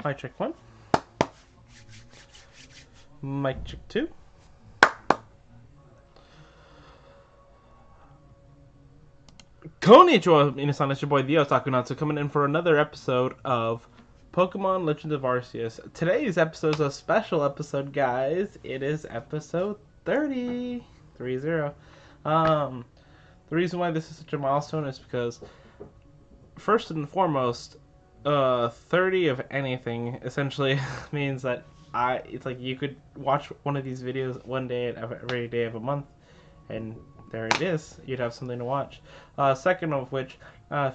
Mic check 1. Mic check 2. Konnichiwa, minasan, it's your boy the Otakunatsu coming in for another episode of Pokemon Legends of Arceus. Today's episode is a special episode, guys. It is episode 30. 30. The reason why this is such a milestone is because, first and foremost, 30 of anything essentially means that it's like you could watch one of these videos one day every day of a month, and there it is. You'd have something to watch. Second of which,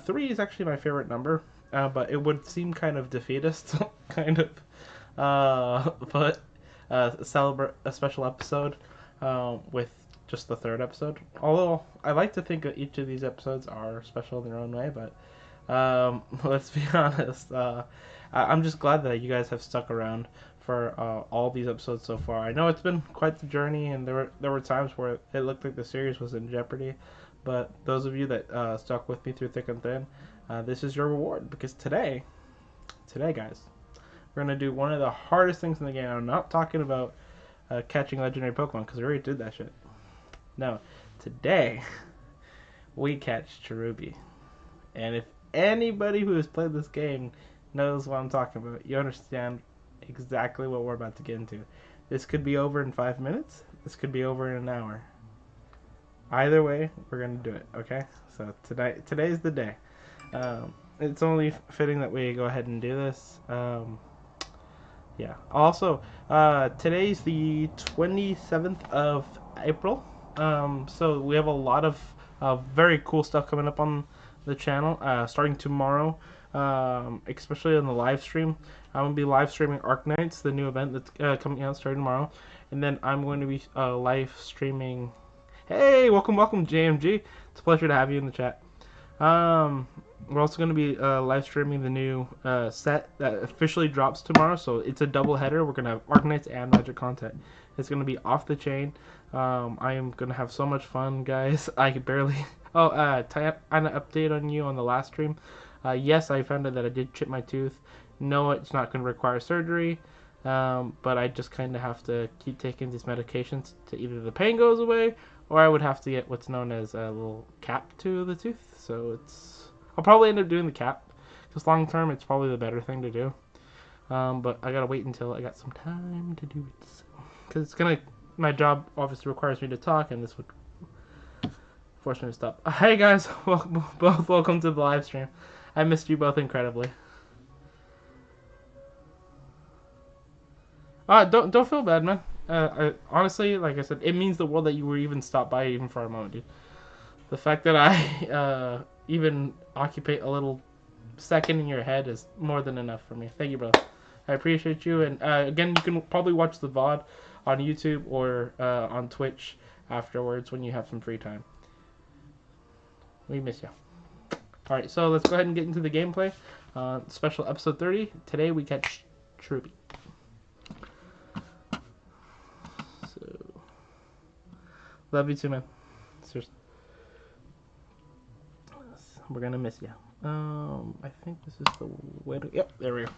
3 is actually my favorite number, but it would seem kind of defeatist, kind of. But celebrate a special episode with just the 3rd episode. Although I like to think that each of these episodes are special in their own way, but let's be honest. I'm just glad that you guys have stuck around for all these episodes so far. I know it's been quite the journey, and there were times where it looked like the series was in jeopardy. But those of you that stuck with me through thick and thin, this is your reward, because today, guys, we're gonna do one of the hardest things in the game. I'm not talking about catching legendary Pokemon, because we already did that shit. No, today we catch Cherubi, and if anybody who has played this game knows what I'm talking about, you understand exactly what we're about to get into. This could be over in 5 minutes. This could be over in an hour. Either way, we're gonna do it. Okay. So today's the day. It's only fitting that we go ahead and do this. Yeah. Also, today's the 27th of April. So we have a lot of very cool stuff coming up on the channel. Starting tomorrow. Especially on the live stream, I'm going to be live streaming Arknights, the new event that's coming out starting tomorrow, and then I'm going to be live streaming. Hey, welcome, JMG. It's a pleasure to have you in the chat. We're also going to be live streaming the new set that officially drops tomorrow, so it's a double header. We're going to have Arknights and Magic content. It's going to be off the chain. I am going to have so much fun, guys. I could barely. Oh, an update on you on the last stream. Yes, I found out that I did chip my tooth. No, it's not going to require surgery, but I just kind of have to keep taking these medications to either the pain goes away, or I would have to get what's known as a little cap to the tooth. So I'll probably end up doing the cap, because long term it's probably the better thing to do. But I gotta wait until I got some time to do it, because my job obviously requires me to talk, and this would force me to stop. Hey guys, welcome to the live stream. I missed you both incredibly. Don't feel bad, man. Honestly, like I said, it means the world that you were even stopped by even for a moment, dude. The fact that I even occupy a little second in your head is more than enough for me. Thank you, brother. I appreciate you. And again, you can probably watch the VOD on YouTube or on Twitch afterwards when you have some free time. We miss you. Alright, so let's go ahead and get into the gameplay. Special episode 30. Today we catch Cherubi. So, love you too, man. Seriously. We're gonna miss you. I think this is the way to. Yep, there we go.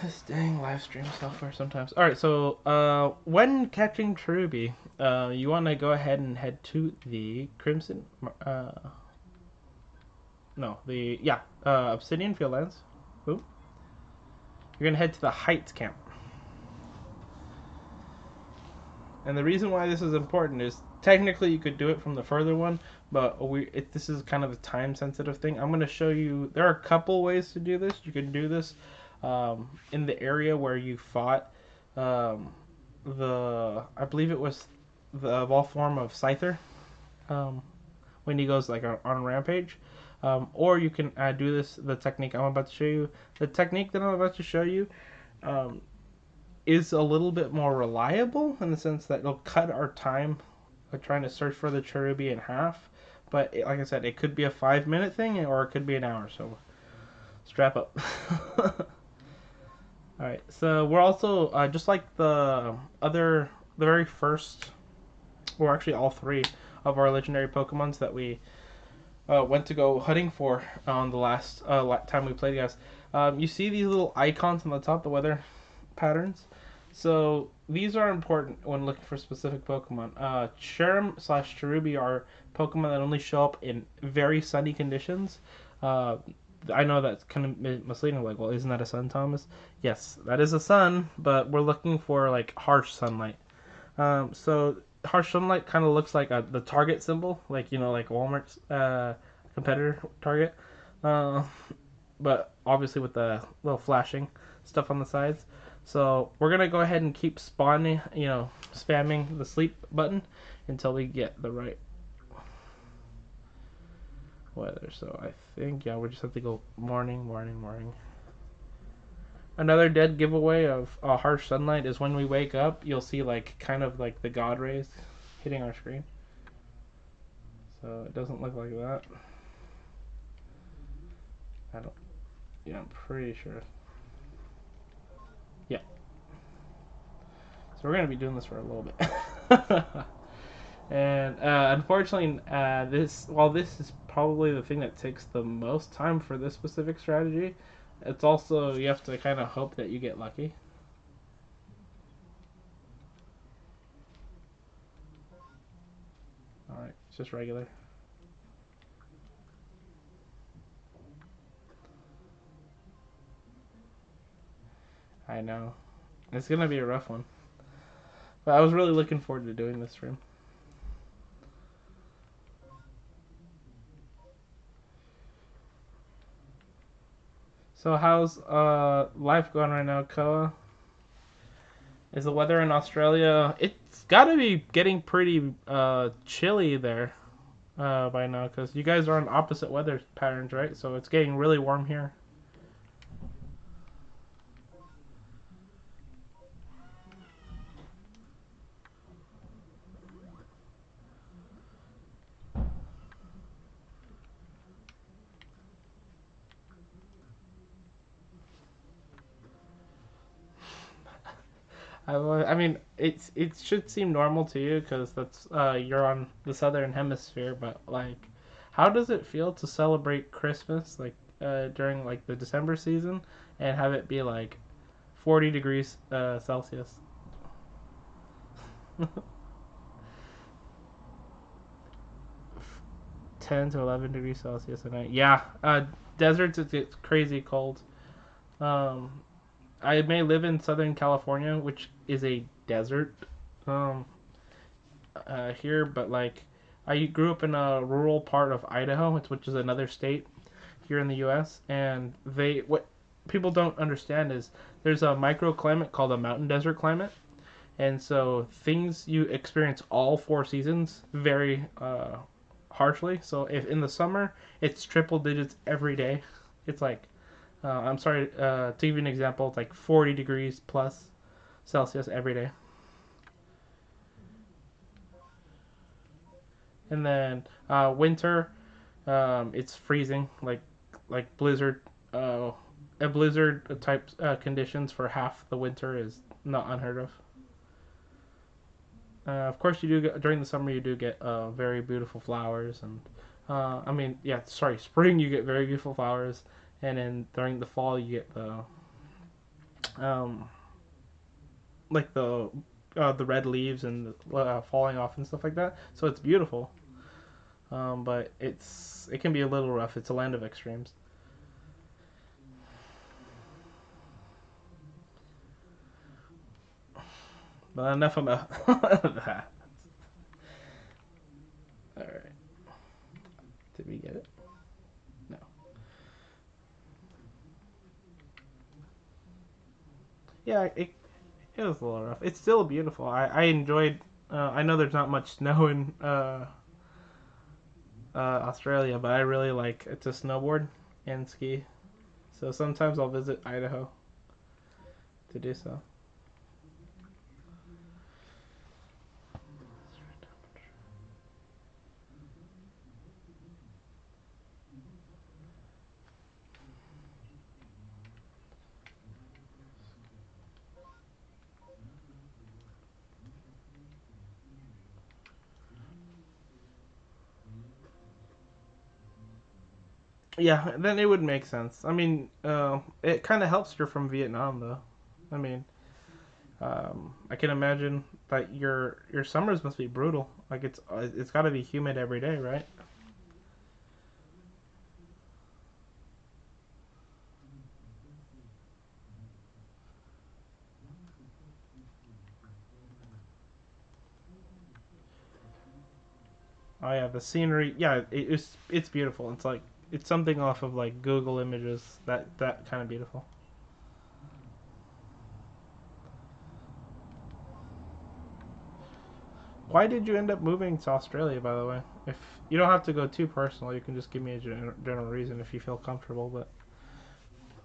This dang live stream software sometimes. Alright, so when catching Cherubi, you want to go ahead and head to the Crimson, Obsidian Fieldlands. Boom. You're going to head to the Heights camp. And the reason why this is important is, technically you could do it from the further one, but this is kind of a time-sensitive thing. I'm going to show you, there are a couple ways to do this. You can do this in the area where you fought I believe it was the evolved form of Scyther, when he goes like on Rampage, or you can do the technique I'm about to show you. The technique that I'm about to show you is a little bit more reliable in the sense that it'll cut our time of trying to search for the Cherubi in half, but like I said, it could be a 5-minute thing or it could be an hour, so strap up. Alright, so we're also, just like the very first, or actually all 3 of our legendary Pokemons that we went to go hunting for on the last time we played, guys. You see these little icons on the top, the weather patterns. So these are important when looking for specific Pokemon. Cherum slash Cherubi are Pokemon that only show up in very sunny conditions. Uh, I know that's kind of misleading. Like, well, isn't that a sun, Thomas? Yes, that is a sun, but we're looking for like harsh sunlight. So harsh sunlight kind of looks like the Target symbol, like like Walmart's competitor Target, uh, but obviously with the little flashing stuff on the sides. So we're gonna go ahead and keep spawning, spamming the sleep button until we get the right weather. So I think we just have to go morning, morning, morning. Another dead giveaway of harsh sunlight is when we wake up, you'll see like kind of like the god rays hitting our screen. So it doesn't look like that. I don't. Yeah, I'm pretty sure. Yeah. So we're gonna be doing this for a little bit. And unfortunately, while this is probably the thing that takes the most time for this specific strategy, it's also you have to kind of hope that you get lucky. All right, it's just regular. I know. It's gonna be a rough one. But I was really looking forward to doing this stream. So how's life going right now, Koa? Is the weather in Australia? It's got to be getting pretty chilly there by now, because you guys are on opposite weather patterns, right? So it's getting really warm here. I mean, it should seem normal to you because that's you're on the southern hemisphere. But like, how does it feel to celebrate Christmas like during like the December season and have it be like 40 degrees Celsius? 10 to 11 degrees Celsius a night. Yeah, deserts it's crazy cold. Um, I may live in Southern California, which is a desert. Um, here, but like I grew up in a rural part of Idaho, which is another state here in the U.S. And what people don't understand is there's a microclimate called a mountain desert climate, and so things you experience all 4 seasons very harshly. So if in the summer it's triple digits every day, it's like I'm sorry to give you an example, it's like 40 degrees plus Celsius every day. And then winter, it's freezing, like blizzard. A blizzard type conditions for half the winter is not unheard of. Of course, you do get, during the summer you do get very beautiful flowers, and I mean, yeah, sorry, spring you get very beautiful flowers, and then during the fall you get um, like the red leaves and falling off and stuff like that. So it's beautiful. But it can be a little rough. It's a land of extremes. But enough about that. All right. Did we get it? No. Yeah, it was a little rough. It's still beautiful. I enjoyed. I know there's not much snow in Australia, but I really like to snowboard and ski. So sometimes I'll visit Idaho to do so. Yeah, then it would make sense. I mean, it kind of helps you're from Vietnam, though. I mean, I can imagine that your summers must be brutal. Like it's got to be humid every day, right? Oh yeah, the scenery. Yeah, it's beautiful. It's like it's something off of like Google Images. That kind of beautiful. Why did you end up moving to Australia, by the way? If you don't have to go too personal, you can just give me a general reason if you feel comfortable. But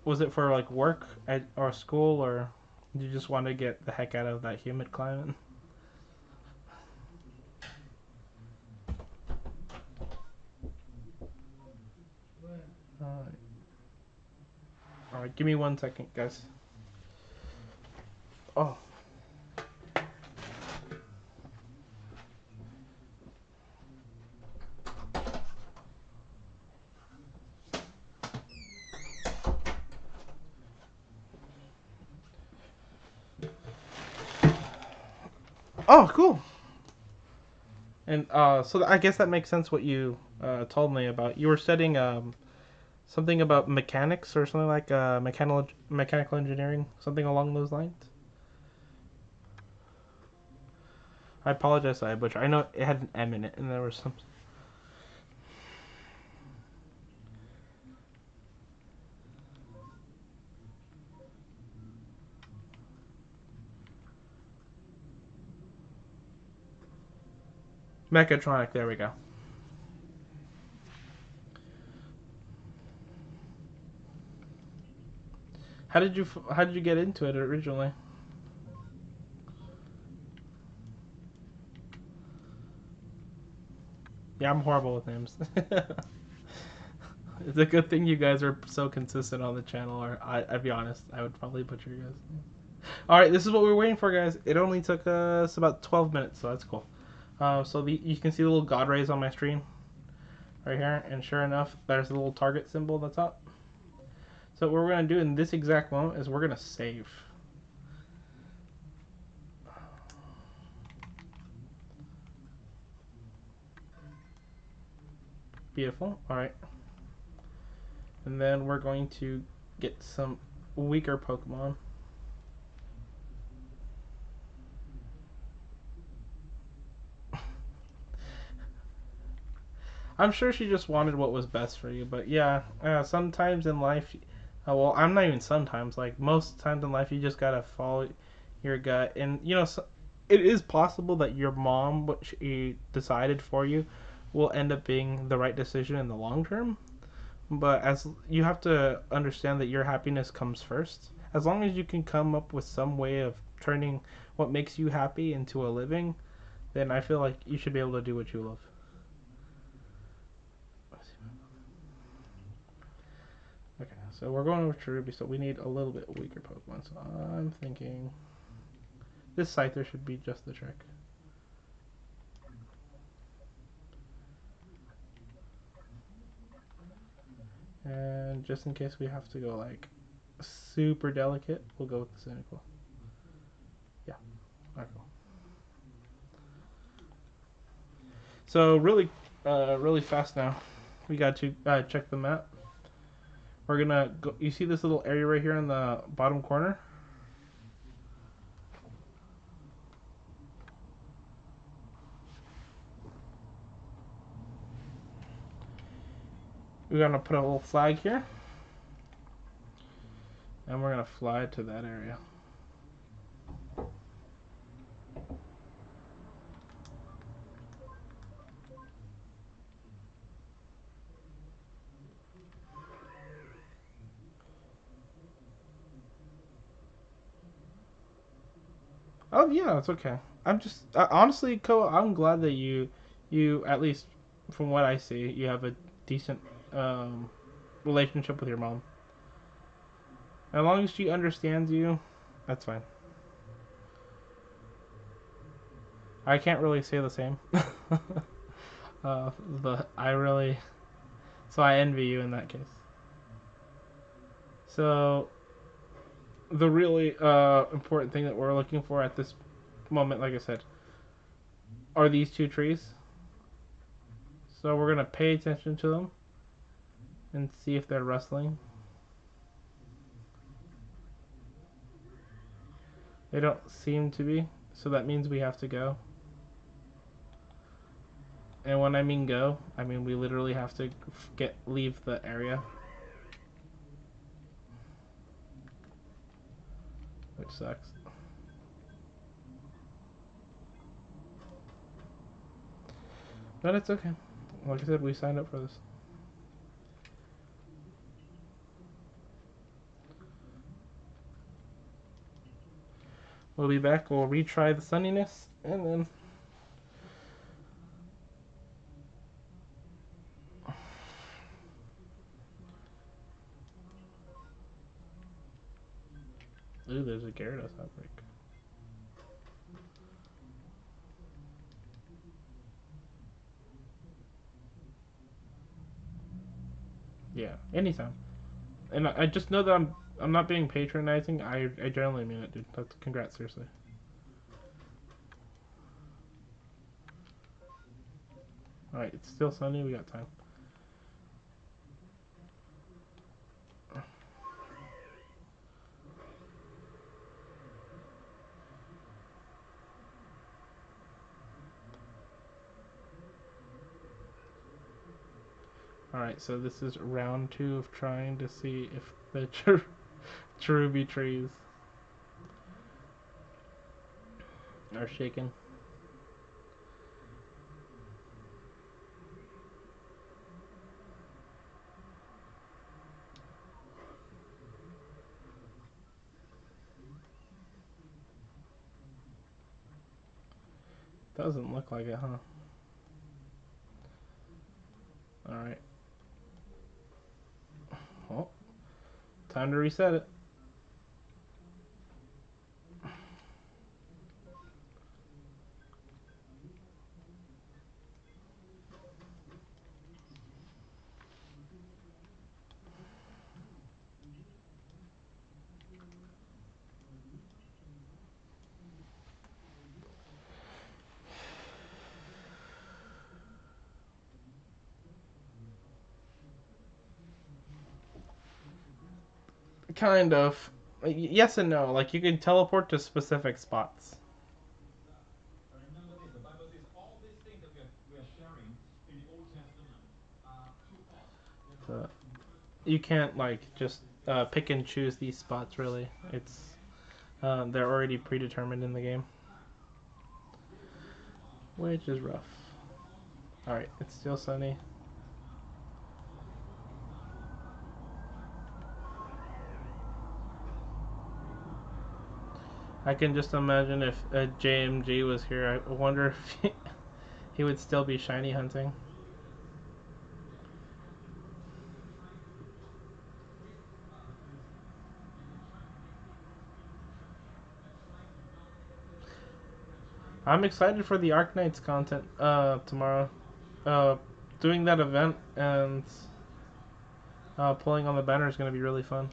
was it for like work or school, or you just want to get the heck out of that humid climate? All right, give me 1 second, guys. Oh, oh, cool. And so I guess that makes sense what you told me about. You were studying something about mechanics or something like mechanical engineering, something along those lines. I apologize, I butcher. I know it had an M in it, and there was some mechatronic. There we go. How did you get into it originally? Yeah, I'm horrible with names. It's a good thing you guys are so consistent on the channel, or I'd be honest, I would probably butcher you guys. All right, this is what we were waiting for, guys. It only took us about 12 minutes, so that's cool. You can see the little god rays on my screen right here, and sure enough, there's a little target symbol that's up. So what we're gonna do in this exact moment is we're gonna save. Beautiful. All right, and then we're going to get some weaker Pokemon. I'm sure she just wanted what was best for you, but yeah, sometimes in life, well, I'm not even sometimes, like most times in life, you just gotta follow your gut, and so, it is possible that your mom, what she decided for you, will end up being the right decision in the long term. But as you have to understand that your happiness comes first. As long as you can come up with some way of turning what makes you happy into a living, then I feel like you should be able to do what you love. Okay, so we're going with Cherubi, so we need a little bit weaker Pokemon. So I'm thinking this Scyther should be just the trick. And just in case we have to go like super delicate, we'll go with the Cynical. Yeah, alright, cool. So really fast now. We got to check the map. We're gonna go. You see this little area right here in the bottom corner? We're gonna put a little flag here, and we're gonna fly to that area. Oh yeah, it's okay. I'm just honestly, Ko. I'm glad that you at least from what I see, you have a decent um, relationship with your mom. As long as she understands you, that's fine. I can't really say the same. But I really So I envy you in that case. So the really important thing that we're looking for at this moment, like I said, are these two trees. So we're gonna pay attention to them and see if they're rustling. They don't seem to be, so that means we have to go. And when I mean go, I mean we literally have to leave the area, which sucks. But it's okay. Like I said, we signed up for this. We'll be back. We'll retry the sunniness, and then ooh, there's a Gyarados outbreak. Yeah, anytime. And I just know that I'm not being patronizing. I generally mean it, dude. That's congrats, seriously. All right, it's still sunny. We got time. All right, so this is round 2 of trying to see if the Cherubi trees are shaking. Doesn't look like it, huh? All right. Well, time to reset it. Kind of. Yes and no. Like, you can teleport to specific spots. But you can't, like, just pick and choose these spots, really. They're already predetermined in the game. Which is rough. Alright, it's still sunny. I can just imagine if JMG was here. I wonder if he would still be shiny hunting. I'm excited for the Arknights content tomorrow. Uh, Doing that event and pulling on the banner is going to be really fun.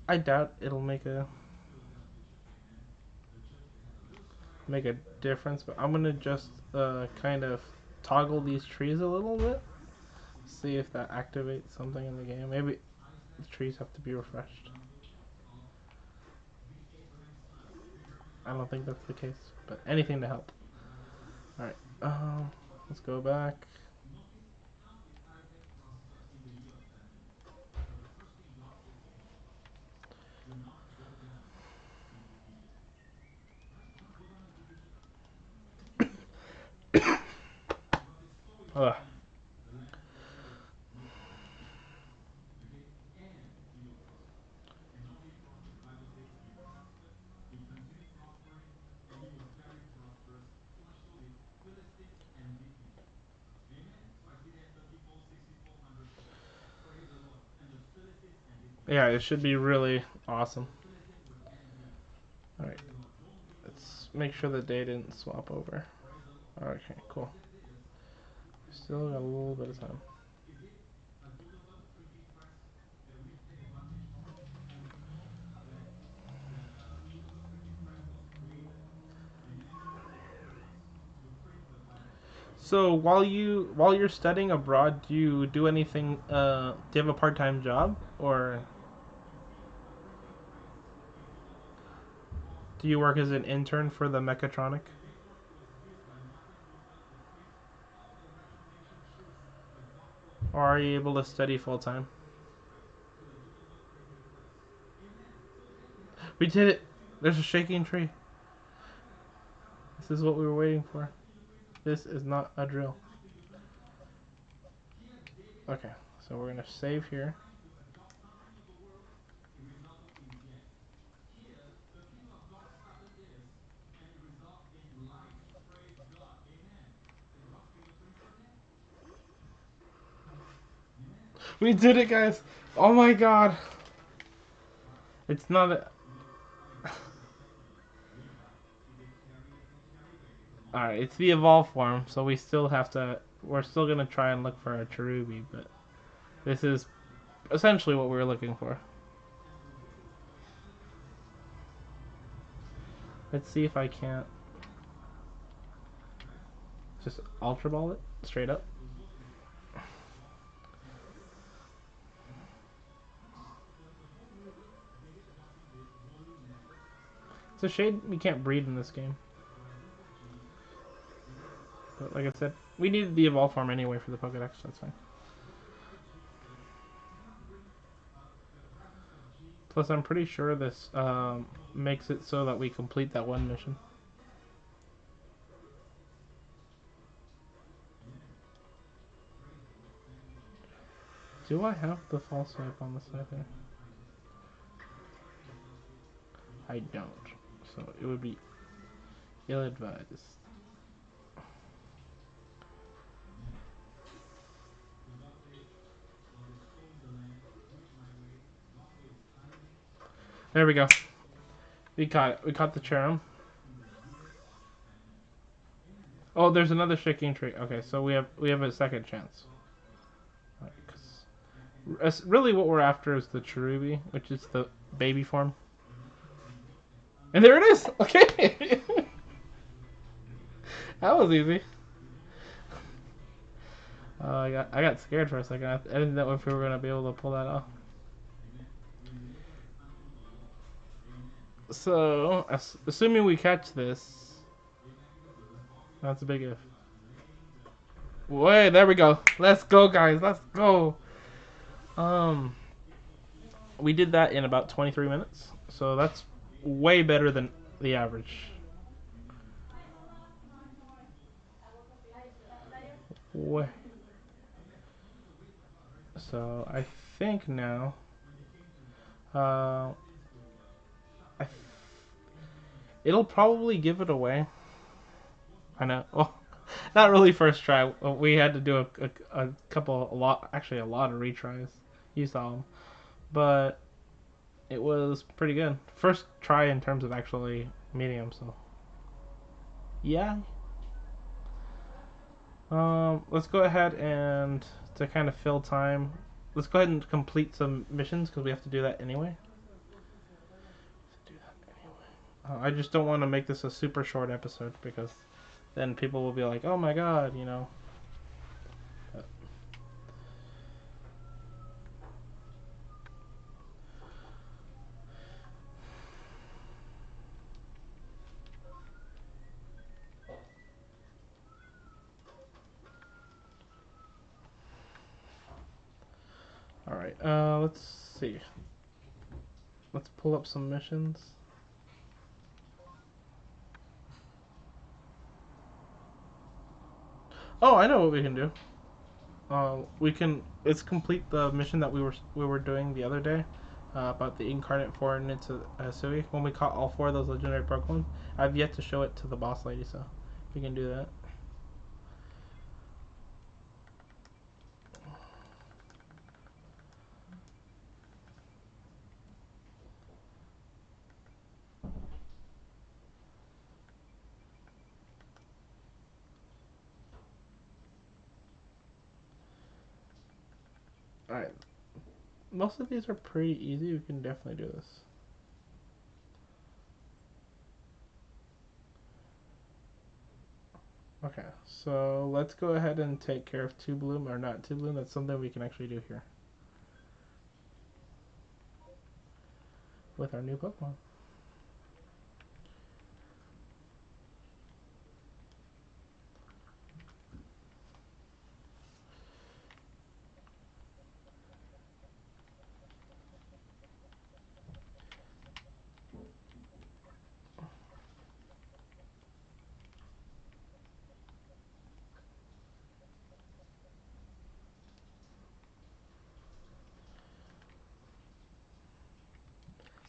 I doubt it'll make a difference, but I'm gonna just kind of toggle these trees a little bit, see if that activates something in the game. Maybe the trees have to be refreshed. I don't think that's the case, but anything to help. All right, let's go back. Ugh. Yeah, it should be really awesome. Alright. Let's make sure the day didn't swap over. Okay, cool. Still got a little bit of time. So while you're studying abroad, do you do anything? Do you have a part-time job, or do you work as an intern for the mechatronic? Or are you able to study full time? We did it! There's a shaking tree. This is what we were waiting for. This is not a drill. Okay, so we're gonna save here. We did it, guys! Oh my god! It's not a... Alright, it's the evolve form, so we still have to... We're still gonna try and look for a Cherubi, but... This is essentially what we were looking for. Let's see if I can't... Just Ultra Ball it, straight up. It's a shame we can't breed in this game. But like I said, we needed the evolve form anyway for the Pokédex, so that's fine. Plus, I'm pretty sure this makes it so that we complete that one mission. Do I have the false swipe on the side there? I don't. So it would be ill-advised. There we go. We caught it. We caught the Cherum. Oh, there's another shaking tree. Okay, so we have a second chance. Right, really what we're after is the Cherubi, which is the baby form. And there it is! Okay! That was easy. I got scared for a second. I didn't know if we were going to be able to pull that off. So, assuming we catch this, that's a big if. Wait, there we go. Let's go, guys. Let's go. We did that in about 23 minutes, so that's way better than the average. Way. So I think now, it'll probably give it away. I know. Well, not really first try. We had to do a couple, actually a lot of retries. You saw them, but it was pretty good. First try in terms of actually meeting him. So yeah. Let's go ahead and to kind of fill time. Let's go ahead and complete some missions because we have to do that anyway. I just don't want to make this a super short episode because then people will be like, "Oh my god," you know. But. All right. Let's see. Let's pull up some missions. Oh, I know what we can do. We can. Let's complete the mission that we were doing the other day about the incarnate foreign into Hisui. When we caught all 4 of those legendary Pokemon, I've yet to show it to the boss lady, so we can do that. Alright. Most of these are pretty easy. We can definitely do this. Okay, so let's go ahead and take care of 2 bloom, or not 2 bloom. That's something we can actually do here with our new Pokemon.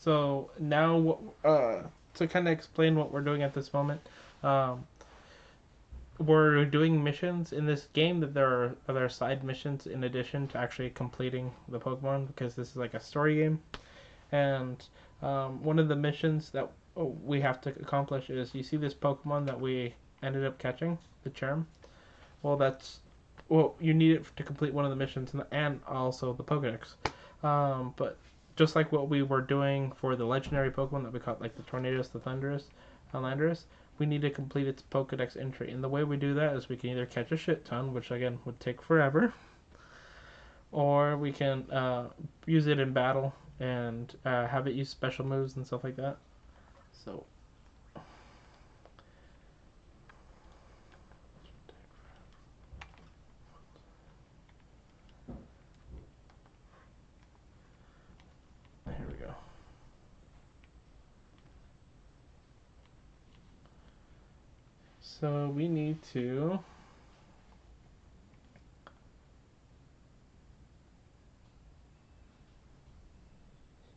So now, to kind of explain what we're doing at this moment, um, we're doing missions in this game. That there are other side missions in addition to actually completing the Pokemon, because this is like a story game. And one of the missions that we have to accomplish is, you see this Pokemon that we ended up catching, the Charm. Well, you need it to complete one of the missions, and also the Pokedex. But just like what we were doing for the legendary Pokemon that we caught, like the Tornadus, the Thundurus, Landorus, we need to complete its Pokedex entry. And the way we do that is we can either catch a shit ton, which again would take forever, or we can use it in battle and have it use special moves and stuff like that. So here we go. So we need to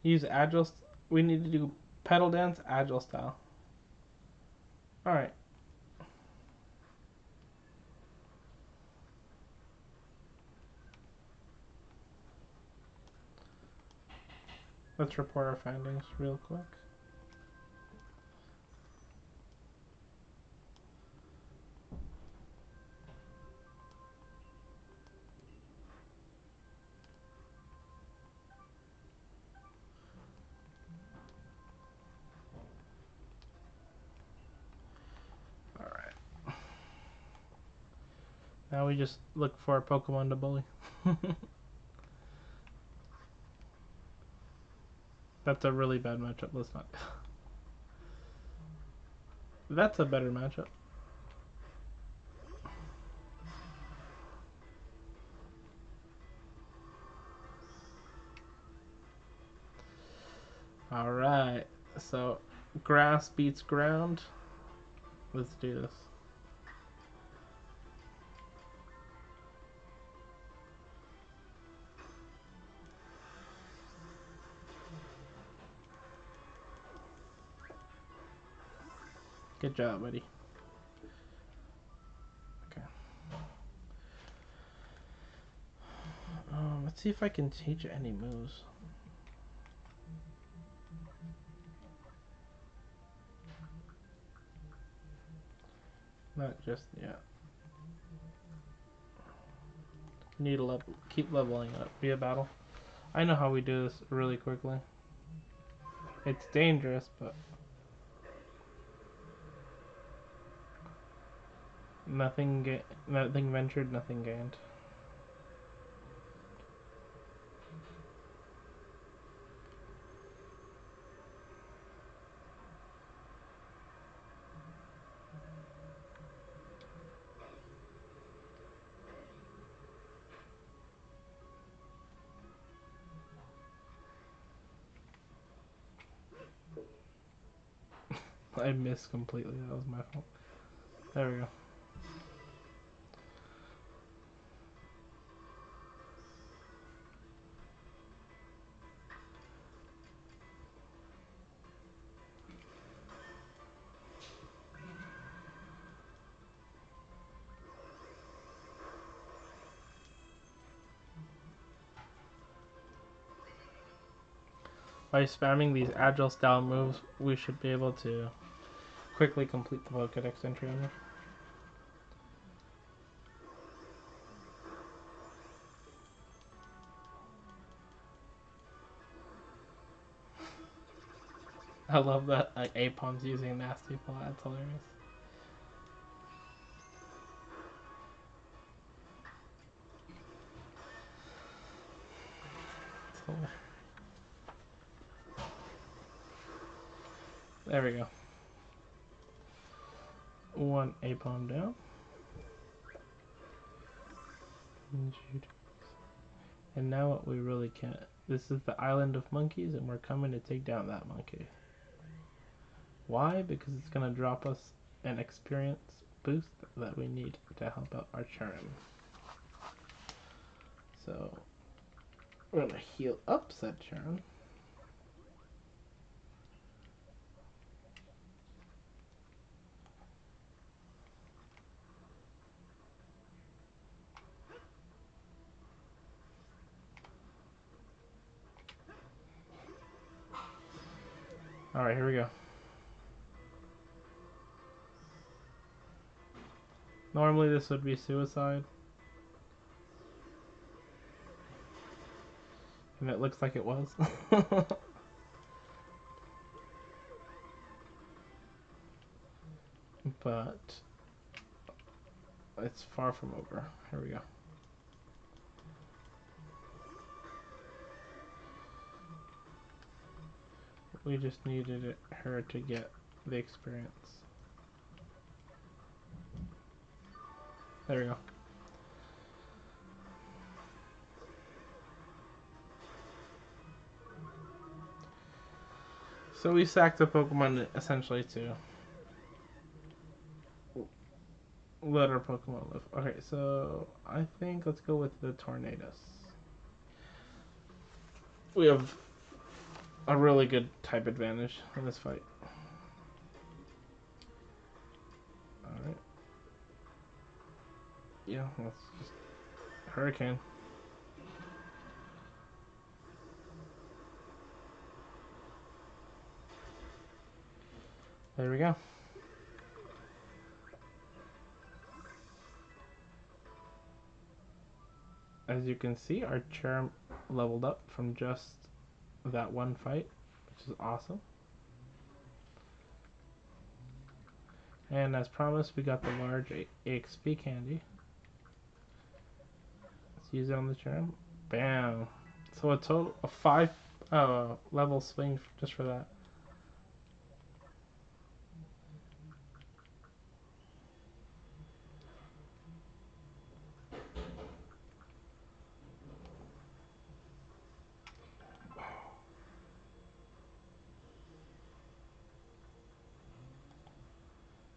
use agile. We need to do pedal dance agile style. All right. Let's report our findings real quick. All right. Now we just look for a Pokemon to bully. That's a really bad matchup. Let's not. That's a better matchup. All right. So grass beats ground. Let's do this. Good job, buddy. Okay. Let's see if I can teach any moves. Not just yet. Need to keep leveling up. Be a battle. I know how we do this really quickly. It's dangerous, but nothing ventured, nothing gained. I missed completely. That was my fault. There we go. By spamming these agile style moves, we should be able to quickly complete the Pokedex entry on her. I love that Apom's using Nasty Paw. That's hilarious. There we go. One Apom down. And now what we really can't. This is the island of monkeys, and we're coming to take down that monkey. Why? Because it's going to drop us an experience boost that we need to help out our Cherubi. So, we're going to heal up said Cherubi. Alright, here we go. Normally this would be suicide. And it looks like it was. But it's far from over. Here we go. We just needed her to get the experience. There we go. So we sacked a Pokemon essentially to let our Pokemon live. Okay, so I think let's go with the Tornadus. We have a really good type advantage in this fight. Alright. Yeah, let's just Hurricane. There we go. As you can see, our Cherubi leveled up from just that one fight, which is awesome. And as promised, we got the large EXP candy. Let's use it on the Cherubi. Bam! So a total of 5 level swing just for that.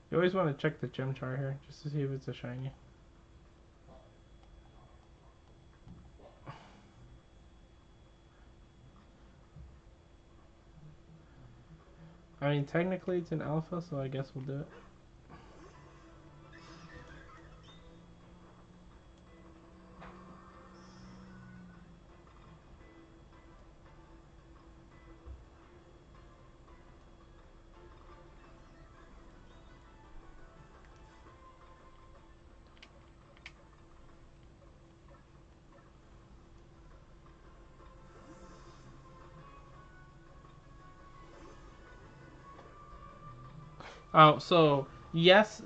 You always want to check the gem chart here, just to see if it's a shiny. I mean, technically it's an alpha, so I guess we'll do it. So yes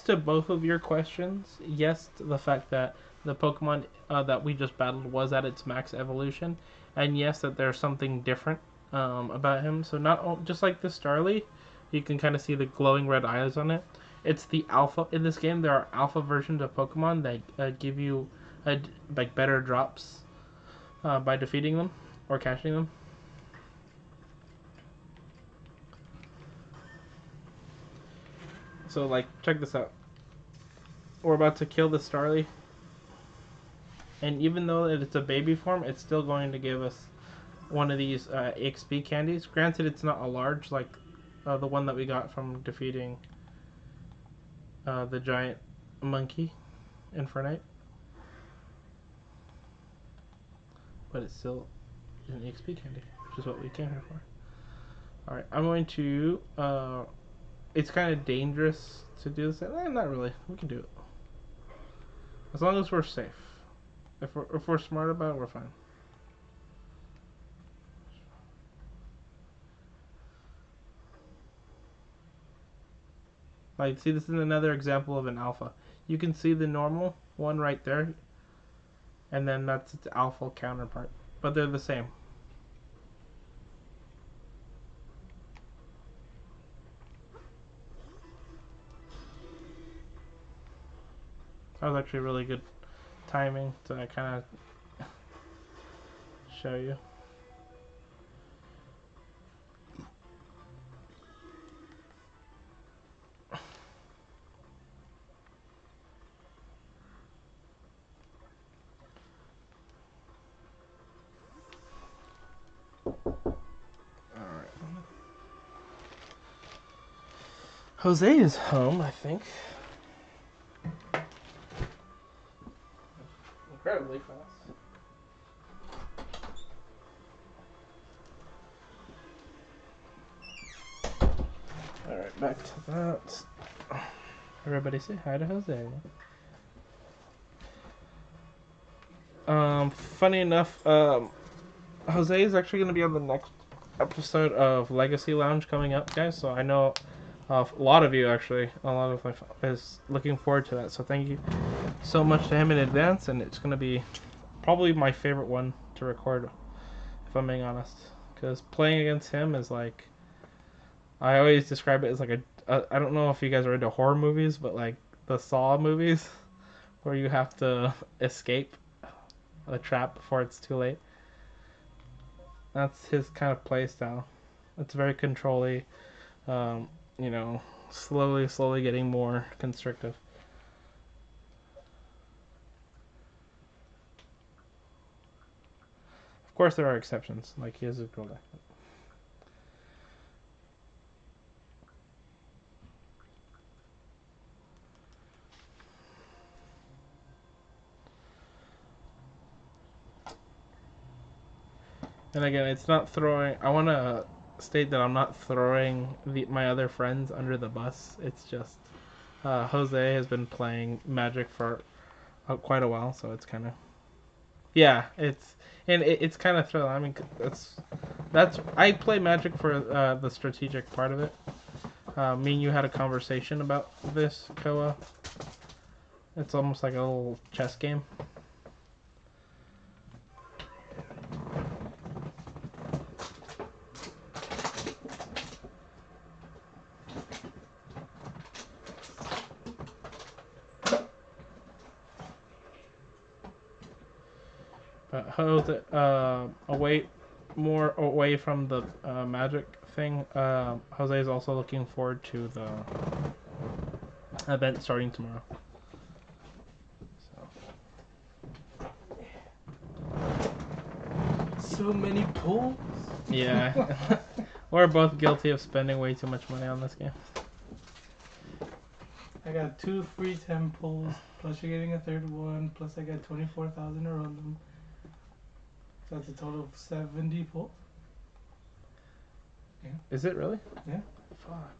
to both of your questions. Yes to the fact that the Pokemon that we just battled was at its max evolution, and yes that there's something different about him. So not just like the Starly, you can kind of see the glowing red eyes on it. It's the alpha in this game. There are alpha versions of Pokemon that give you like better drops by defeating them or catching them. So like, check this out. We're about to kill the Starly. And even though it's a baby form, it's still going to give us one of these EXP candies. Granted, it's not a large like the one that we got from defeating the giant monkey Infernape. But it's still an EXP candy, which is what we came here for. Alright, I'm going to... it's kind of dangerous to do this. Not really. We can do it. As long as we're safe. If we're smart about it, we're fine. Like, see, this is another example of an alpha. You can see the normal one right there, and then that's its alpha counterpart. But they're the same. That was actually really good timing to kind of show you. Jose is home, I think. Incredibly fast. Alright, back to that. Everybody say hi to Jose. Funny enough, Jose is actually going to be on the next episode of Legacy Lounge coming up, guys. So I know a lot of you actually, a lot of my is looking forward to that. So thank you so much to him in advance, and it's going to be probably my favorite one to record, if I'm being honest, because playing against him is like, I always describe it as like I don't know if you guys are into horror movies, but like the Saw movies, where you have to escape the trap before it's too late. That's his kind of play style. It's very controlly, you know, slowly getting more constrictive. Of course, there are exceptions, like he has a girl deck. And again, it's not throwing. I want to state that I'm not throwing my other friends under the bus. It's just Jose has been playing Magic for quite a while, so it's kind of, yeah. It's kind of thrilling. I mean, that's I play Magic for the strategic part of it. Me and you had a conversation about this, Koa. It's almost like a little chess game. But Jose, more away from the Magic thing, Jose is also looking forward to the event starting tomorrow. So many pulls. Yeah, we're both guilty of spending way too much money on this game. I got 2 free 10 pulls, plus you're getting a third one, plus I got 24,000 around them. So that's a total of 70 pulls. Yeah. Is it really? Yeah. Fuck.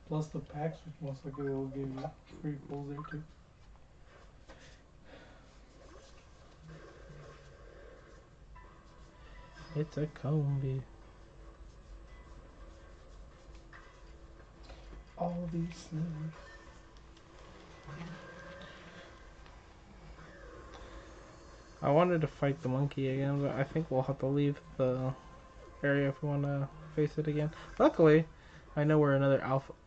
Plus the packs, which most likely will give you free pulls there too. It's a combi. All these slivers. I wanted to fight the monkey again, but I think we'll have to leave the area if we want to face it again. Luckily, I know where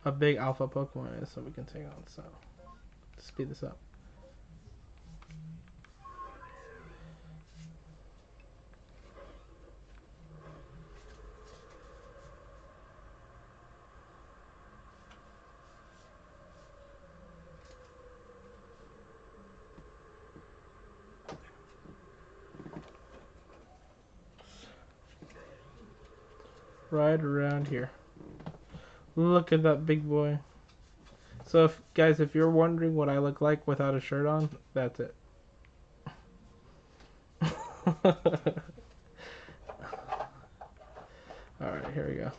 a big alpha Pokemon is, so we can take on. So, speed this up. Right around here. Look at that big boy. So, if you're wondering what I look like without a shirt on, that's it. Alright, here we go.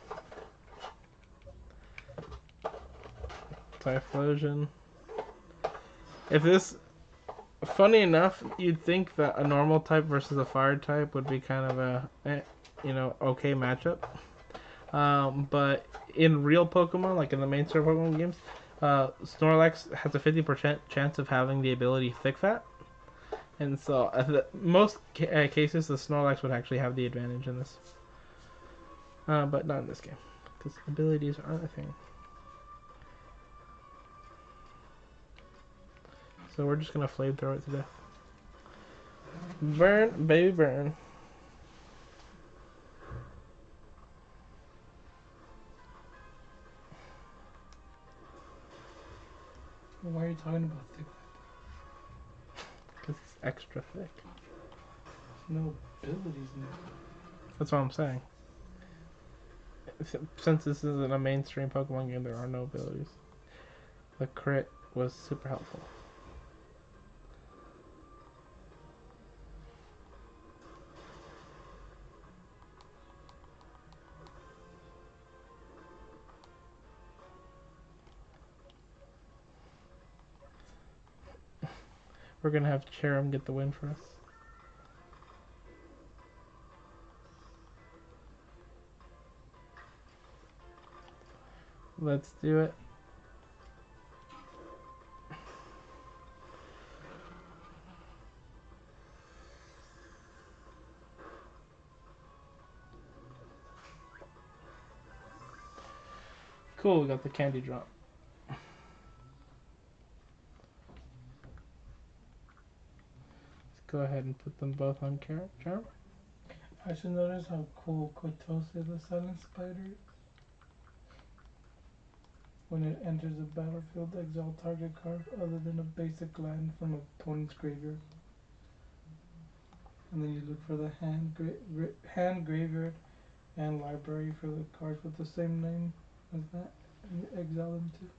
Typhlosion. Funny enough, you'd think that a normal type versus a fire type would be kind of a, okay matchup. But in real Pokemon, like in the mainstream Pokemon games, Snorlax has a 50% chance of having the ability Thick Fat. And so, most cases, the Snorlax would actually have the advantage in this. But not in this game, because abilities aren't a thing. So we're just gonna flamethrow it to death. Burn, baby, burn. Why are you talking about thick? Because it's extra thick. There's no abilities in it. That's what I'm saying. Since this isn't a mainstream Pokemon game, there are no abilities. The crit was super helpful. We're gonna have Cherum get the win for us. Let's do it. Cool, we got the candy drop. Let's go ahead and put them both on Cherum. I should notice how cool Kotose the Silent Spider is. When it enters the battlefield, exile target card other than a basic land from a opponent's graveyard. And then you look for the hand graveyard and library for the cards with the same name as that, and you exile them too.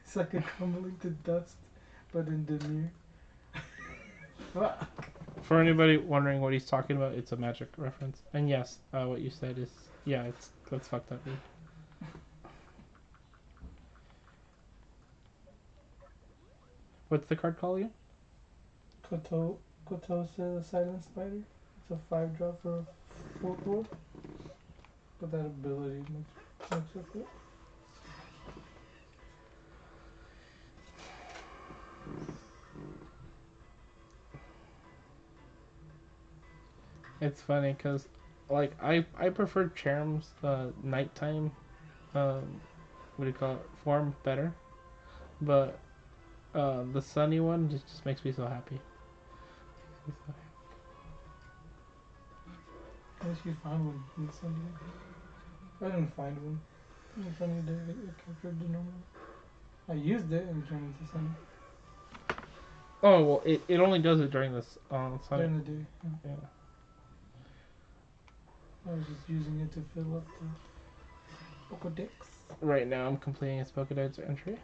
It's like a crumbling to dust, but in Demir. Fuck. For anybody wondering what he's talking about, it's a Magic reference. And yes, what you said is, yeah, that's fucked up, dude. What's the card called again? Kotose the Silent Spider. It's a 5-drop for a 4/4. But that ability makes it cool. It's funny because, like, I prefer Cherum's nighttime, what do you call it, form better. But the sunny one just makes me so happy. At least you found one in the Sunday. I didn't find one. In Sunny Day, it captured the normal. I used it and turned into Sunny. Oh, well, it only does it during this sunny. During the day, Yeah. I was just using it to fill up the Pokedex. Right now I'm completing its Pokedex entry.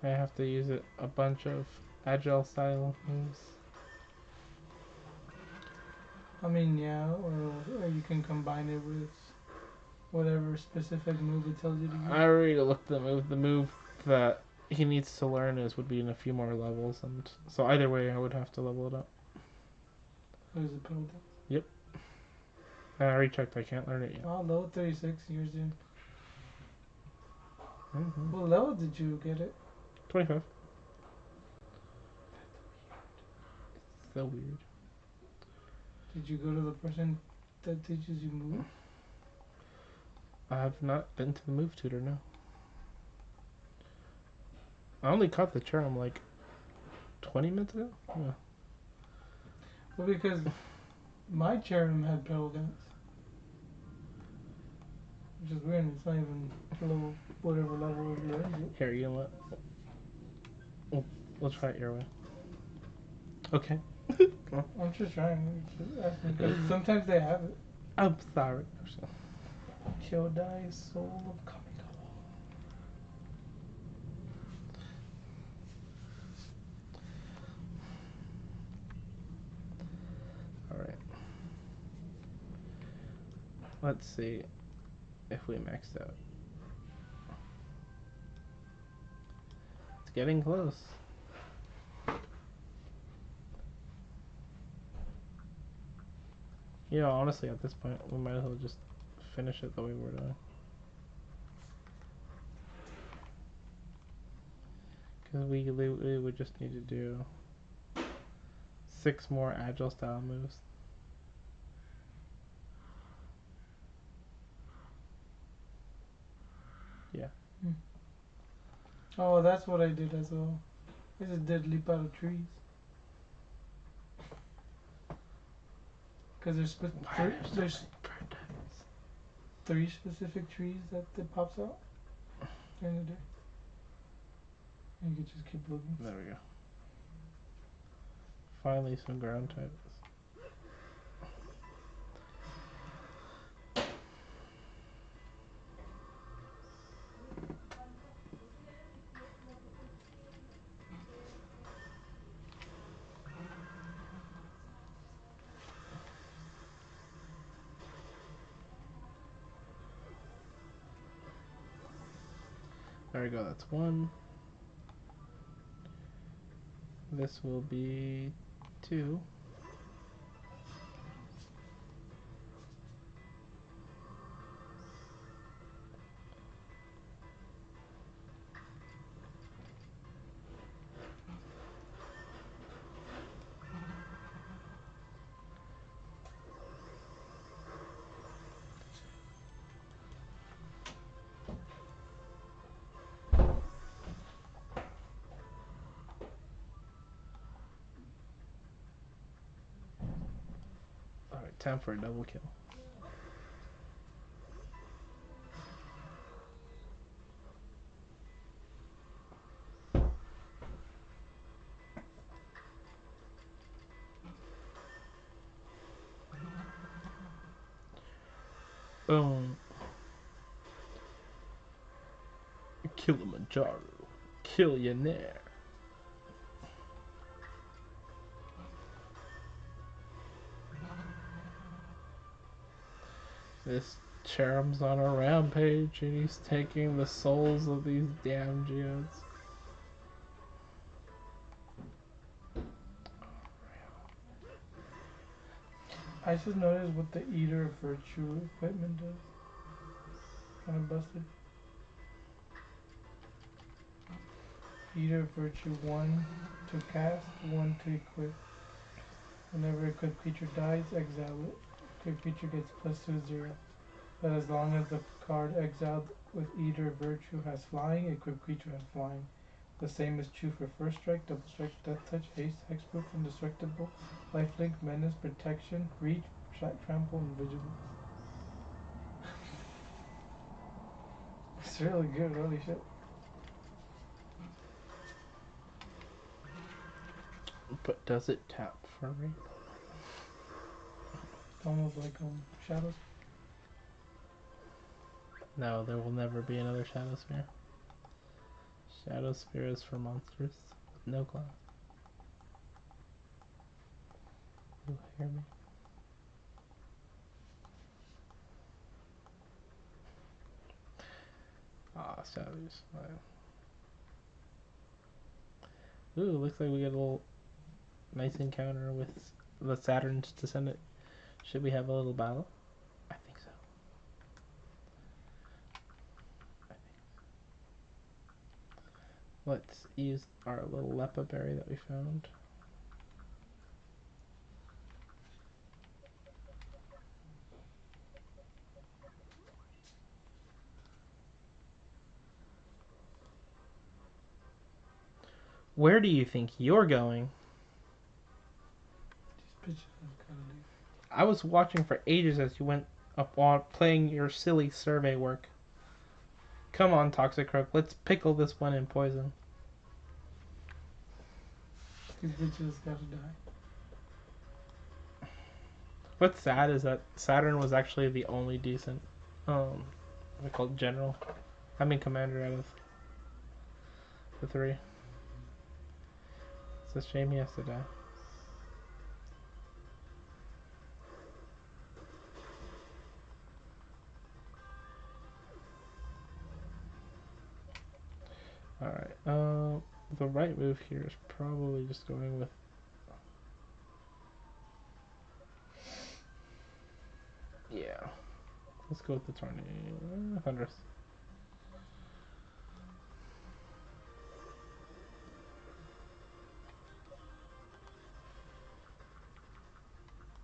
I have to use it a bunch of agile style moves. I mean, yeah, or you can combine it with whatever specific move it tells you to use. I already looked at the move. The move that he needs to learn would be in a few more levels, and so either way I would have to level it up. What is it, Pokedex? Yep. I already checked. I can't learn it yet. Oh, level 36, yours in. Mm-hmm. What level did you get it? 25. It's so weird. Did you go to the person that teaches you move? I have not been to the move tutor, no. I only caught the charm like 20 minutes ago? Yeah. Well, because my Cherum had pedal dance. Which is weird, it's not even level, whatever level it learns it. Here, you know what? We'll try it your way. Okay. I'm just trying, just asking, because sometimes they have it. I'm sorry. Kyodai, Soul of Kamigawa. Alright. Let's see if we maxed out. It's getting close. You know, honestly, at this point, we might as well just finish it the way we're doing. Because we would just need to do 6 more agile style moves. Yeah. Oh, that's what I did as well. I just did leap out of trees. Because there's 3 specific trees that it pops out during the day. And you can just keep looking. There we go. Finally, some ground types. There we go, that's 1. This will be 2. Alright, time for a double kill. Boom. Kilimanjaro. Killionaire. This Cherub's on a rampage and he's taking the souls of these damn geodes. I just noticed what the Eater of Virtue equipment does. Kind of busted. Eater of Virtue 1 to cast, 1 to equip. Whenever equipped creature dies, exile it. Equipped creature gets +2/+0. But as long as the card exiled with Eater of Virtue has flying, equipped creature has flying. The same is true for First Strike, Double Strike, Death Touch, Haste, Hexproof, Indestructible, Lifelink, Menace, Protection, Reach, Trample, and Vigilance. It's really good, holy shit. But does it tap for me? It's almost like Shadows. No, there will never be another Shadow Sphere. Shadow Sphere is for monsters with no class. You hear me? Ah, Shadows. Ooh, looks like we get a little nice encounter with the Saturn's descendant. Should we have a little battle? I think so. Let's use our little Lepa berry that we found. Where do you think you're going? These bitches are kind of deep. I was watching for ages as you went up on playing your silly survey work. Come on, Toxicroak, let's pickle this one in poison. These bitches gotta die. What's sad is that Saturn was actually the only decent, we call it general. I mean commander out of the 3. It's a shame he has to die. Alright, the right move here is probably just going with Yeah. Let's go with the tornado. Thunderous.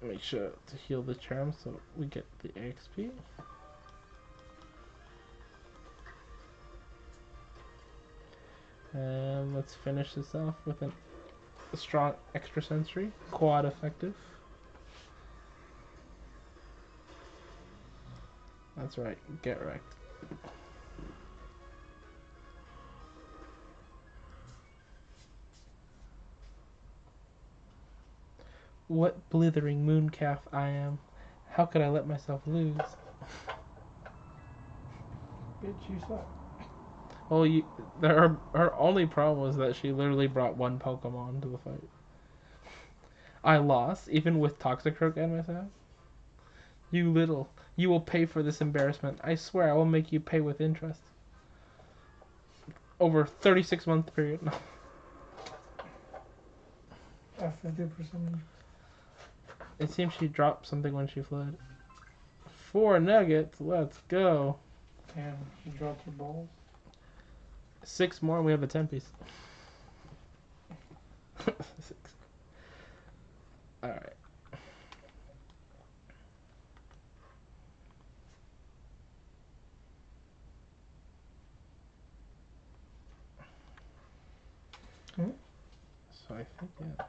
Make sure to heal the charm so we get the XP. And let's finish this off with a strong extrasensory. Quad effective. That's right, get wrecked. What blithering mooncalf I am. How could I let myself lose? Bitch, you suck. Well, her only problem was that she literally brought one Pokemon to the fight. I lost, even with Toxicroak and myself. You will pay for this embarrassment. I swear I will make you pay with interest. Over 36-month period. At 50%. It seems she dropped something when she fled. 4 nuggets, let's go. Damn, she dropped her balls. 6 more and we have a 10 piece. 6. Alright. Hmm? So I think, yeah.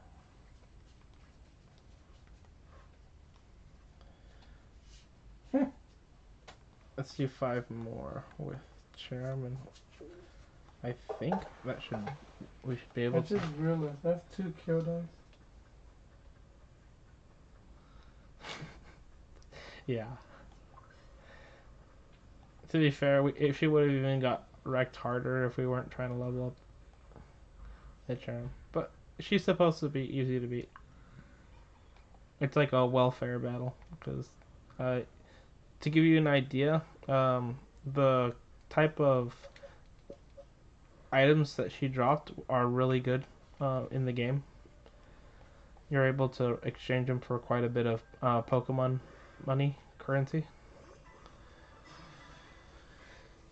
Let's do 5 more with Charm, and I think we should be able I just realized that's 2 kill dice. Yeah. To be fair, if she would have even got wrecked harder if we weren't trying to level up the Charm. But she's supposed to be easy to beat. It's like a welfare battle, because to give you an idea, the type of items that she dropped are really good in the game. You're able to exchange them for quite a bit of Pokemon money, currency.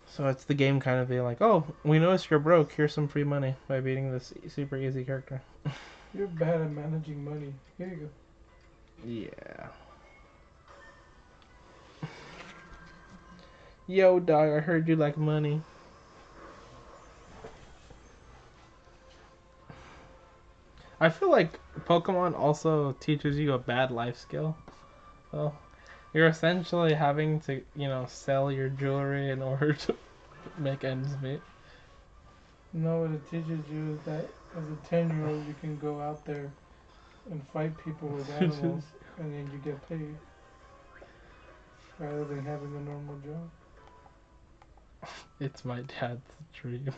So it's the game kind of being like, oh, we noticed you're broke. Here's some free money by beating this super easy character. You're bad at managing money. Here you go. Yeah. Yo, dog, I heard you like money. I feel like Pokemon also teaches you a bad life skill. Well, you're essentially having to, sell your jewelry in order to make ends meet. No, what it teaches you is that as a 10-year-old, you can go out there and fight people with animals, and then you get paid rather than having a normal job. It's my dad's dream.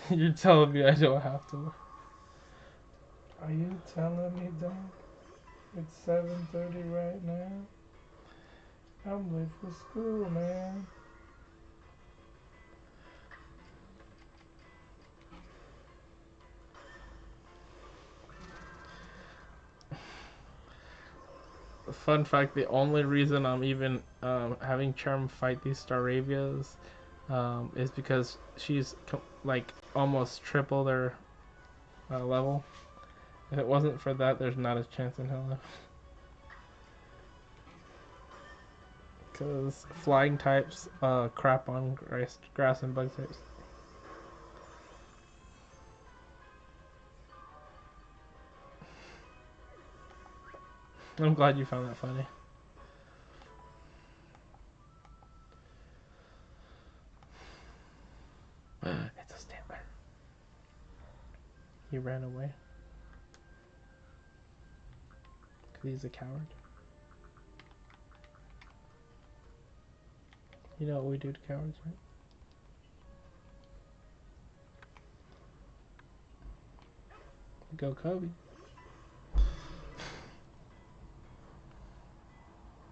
You're telling me I don't have to. Are you telling me, dog? It's 7:30 right now. I'm late for school, man. Fun fact: the only reason I'm even having Charm fight these Staravias is because she's like almost triple their level. If it wasn't for that, there's not a chance in hell. Because flying types crap on grass and bug types. I'm glad you found that funny. It's a Stantler. He ran away. Because he's a coward. You know what we do to cowards, right? Go Kobe.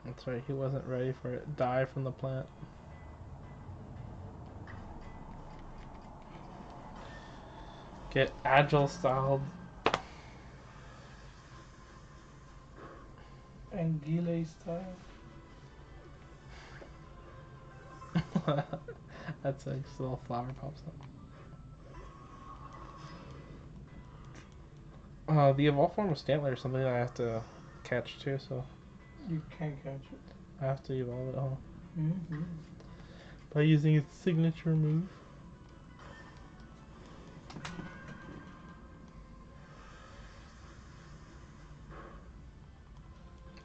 That's right, he wasn't ready for it. Die from the plant. Get agile styled. Anguille style. That's like just a little flower pops up. The evolved form of Stantler is something that I have to catch too, so You can't catch it. I have to evolve it all Mm-hmm. by using its signature move.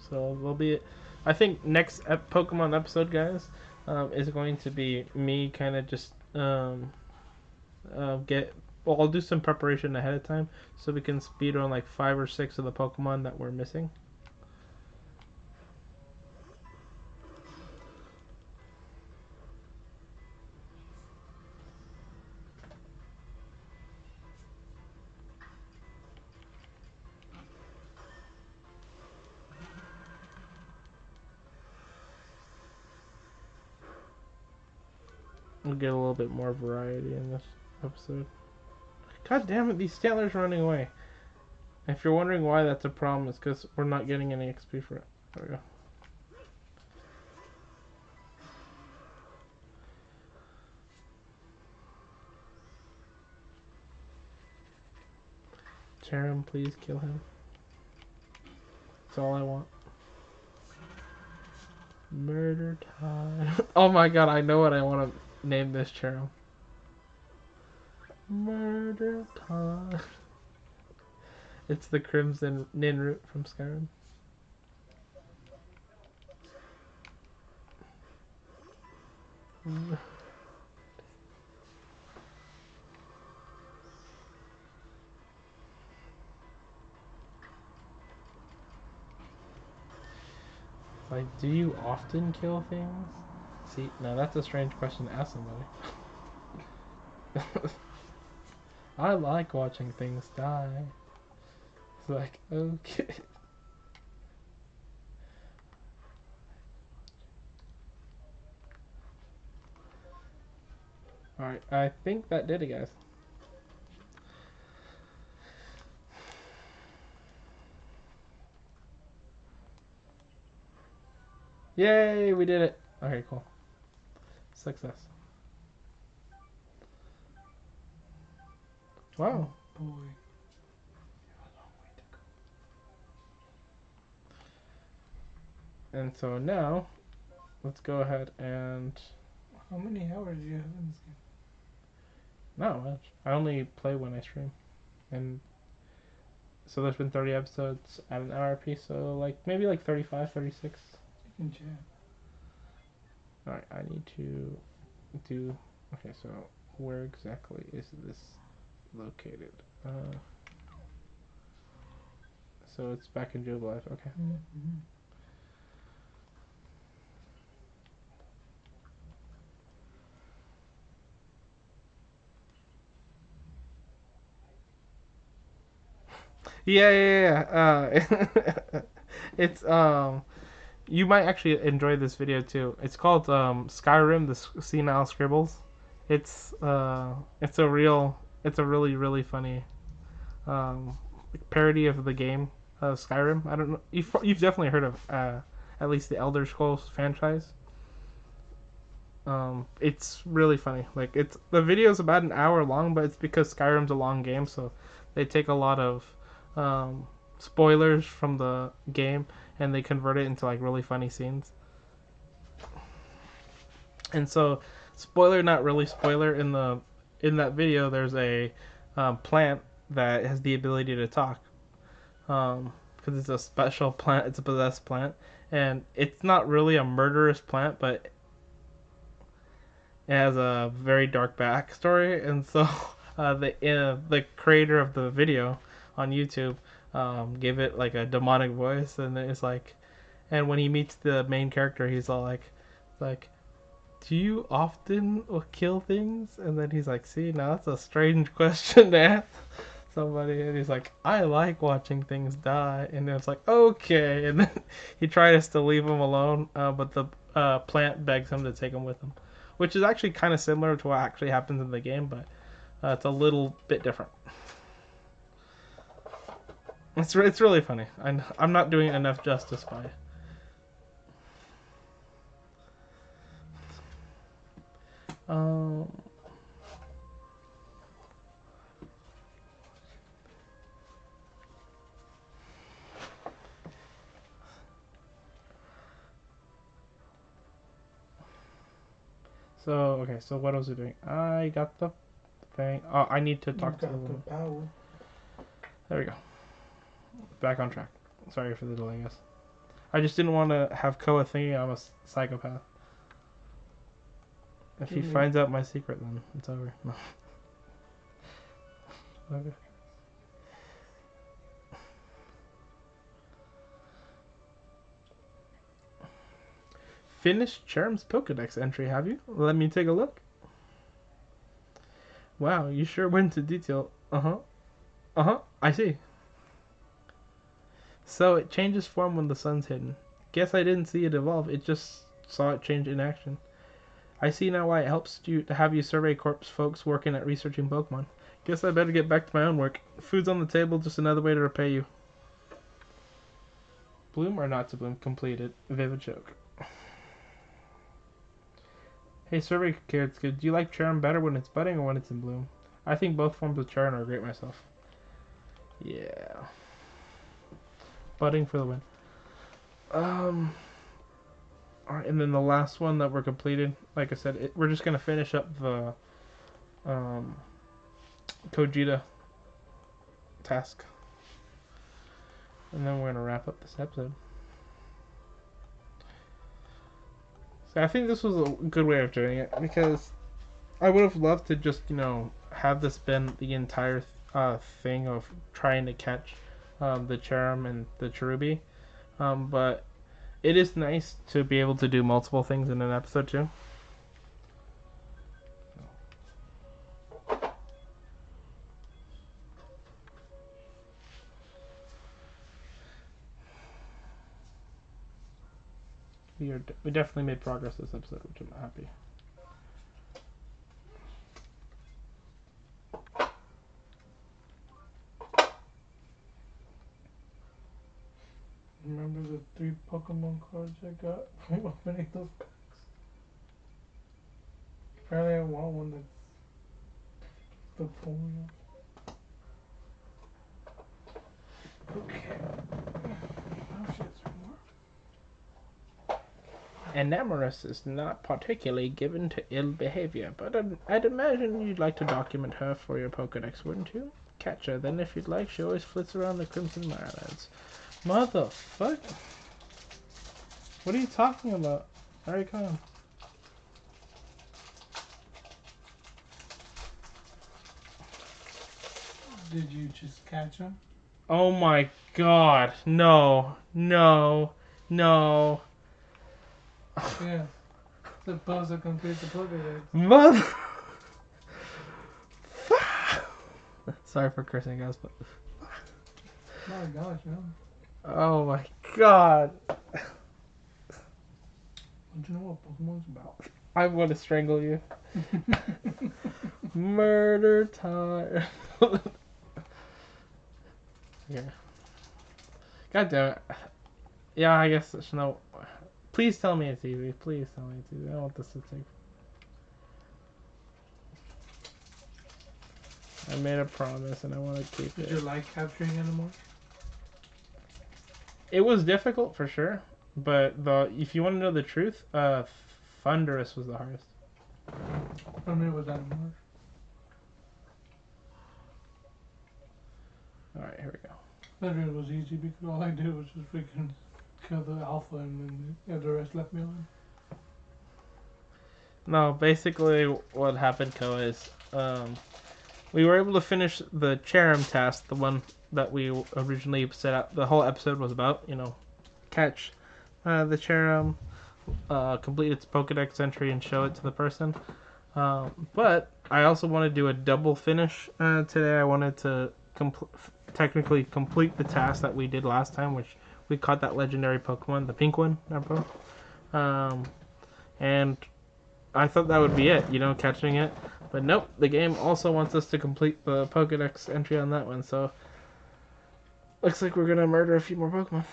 So there'll be, I think next Pokemon episode, guys, is going to be me kind of just get. Well, I'll do some preparation ahead of time so we can speed on like 5 or 6 of the Pokemon that we're missing. We'll get a little bit more variety in this episode. God damn it, these Stantlers are running away. If you're wondering why that's a problem, it's because we're not getting any XP for it. There we go. Cherubi, please kill him. That's all I want. Murder time. Oh my god, I know what I want to name this Cherubi. Murder time. It's the Crimson Ninroot from Skyrim. Like, do you often kill things? See, now that's a strange question to ask somebody. I like watching things die. It's like, okay. Alright, I think that did it, guys. Yay, we did it. Okay, cool. Success. Wow. Oh boy. You have a long way to go. And so now, let's go ahead and... How many hours do you have in this game? Not much. I only play when I stream. And so there's been 30 episodes at an hour apiece, so like maybe like 35, 36. You can chat. Alright, I need to do... Okay, so where exactly is this located? So it's back in Jubilife, okay. Mm-hmm. Yeah. It's you might actually enjoy this video too. It's called Skyrim: The Senile Scribbles. It's a really funny parody of the game Skyrim. I don't know, you've definitely heard of at least the Elder Scrolls franchise. It's really funny. Like the video's about an hour long, but it's because Skyrim's a long game, so they take a lot of spoilers from the game and they convert it into like really funny scenes. And so, spoiler, not really spoiler, in that video, there's a plant that has the ability to talk. Because it's a special plant, it's a possessed plant, and it's not really a murderous plant, but it has a very dark backstory, and so the creator of the video on YouTube gave it like a demonic voice, and it's like, and when he meets the main character, he's all like, do you often kill things? And then he's like, see, now that's a strange question to ask somebody, and he's like, I like watching things die, and it's like, okay, and then he tries to leave him alone, but the plant begs him to take him with him, which is actually kind of similar to what actually happens in the game, but it's a little bit different. It's really funny. I'm not doing enough justice by it. Um. So okay. So what was it doing? I got the thing. Oh, I need to You talk to the got the woman. power. There we go. Back on track. Sorry for the delay, guys. I just didn't want to have Koa thinking I'm a psychopath. If he finds out my secret, then it's over. No. Okay. Finished Charm's Pokedex entry, have you? Let me take a look. Wow, you sure went into detail. I see. So it changes form when the sun's hidden. Guess I didn't see it evolve, it just saw it change in action. I see now why it helps you to have you survey corps folks working at researching Pokemon. Guess I better get back to my own work. Food's on the table, just another way to repay you. Bloom or not to bloom? Completed. Vivid joke. Hey, survey kids, do you like Charm better when it's budding or when it's in bloom? I think both forms of Charm are great myself. Yeah. Budding for the win. Alright, and then the last one that we're completed, like I said, we're just going to finish up the Kojita task. And then we're going to wrap up this episode. So I think this was a good way of doing it, because I would have loved to just, have this been the entire thing of trying to catch the Cherum and the Cherubi. But it is nice to be able to do multiple things in an episode too. We definitely made progress this episode, which I'm happy. Remember the 3 Pokemon cards I got from opening those packs? Apparently I want one that's the pulling up. Okay. Oh shit, there's more. Enamorus is not particularly given to ill behavior, but I'd imagine you'd like to document her for your Pokedex, wouldn't you? Catch her, then if you'd like, she always flits around the Crimson Mirelands. Motherfuck! What are you talking about? Alright, come on. Did you just catch him? Oh my god. No. No. No. Yeah. Supposed to complete the Pokedex. Mother... Sorry for cursing, guys, but... My gosh, man. Oh my god. Don't you know what Pokemon's about? I want to strangle you. Murder time. Yeah. God damn it. Yeah, I guess it's no. Please tell me it's easy. Please tell me it's easy. I don't want this to take. I made a promise and I want to keep it. Did you like capturing animals? It was difficult for sure, but if you want to know the truth, Thunderous was the hardest. For me, it was animals. Alright, here we go. Thunderous was easy because all I did was just freaking kill the alpha and then the rest left me alone. No, basically what happened, Ko, is we were able to finish the Cherum task, the one that we originally set out. The whole episode was about, catch the Cherum, complete its Pokedex entry, and show it to the person. But I also want to do a double finish today. I wanted to technically complete the task that we did last time, which we caught that legendary Pokemon, the pink one, remember? And I thought that would be it, catching it. But nope, the game also wants us to complete the Pokedex entry on that one, so Looks like we're gonna murder a few more Pokemon.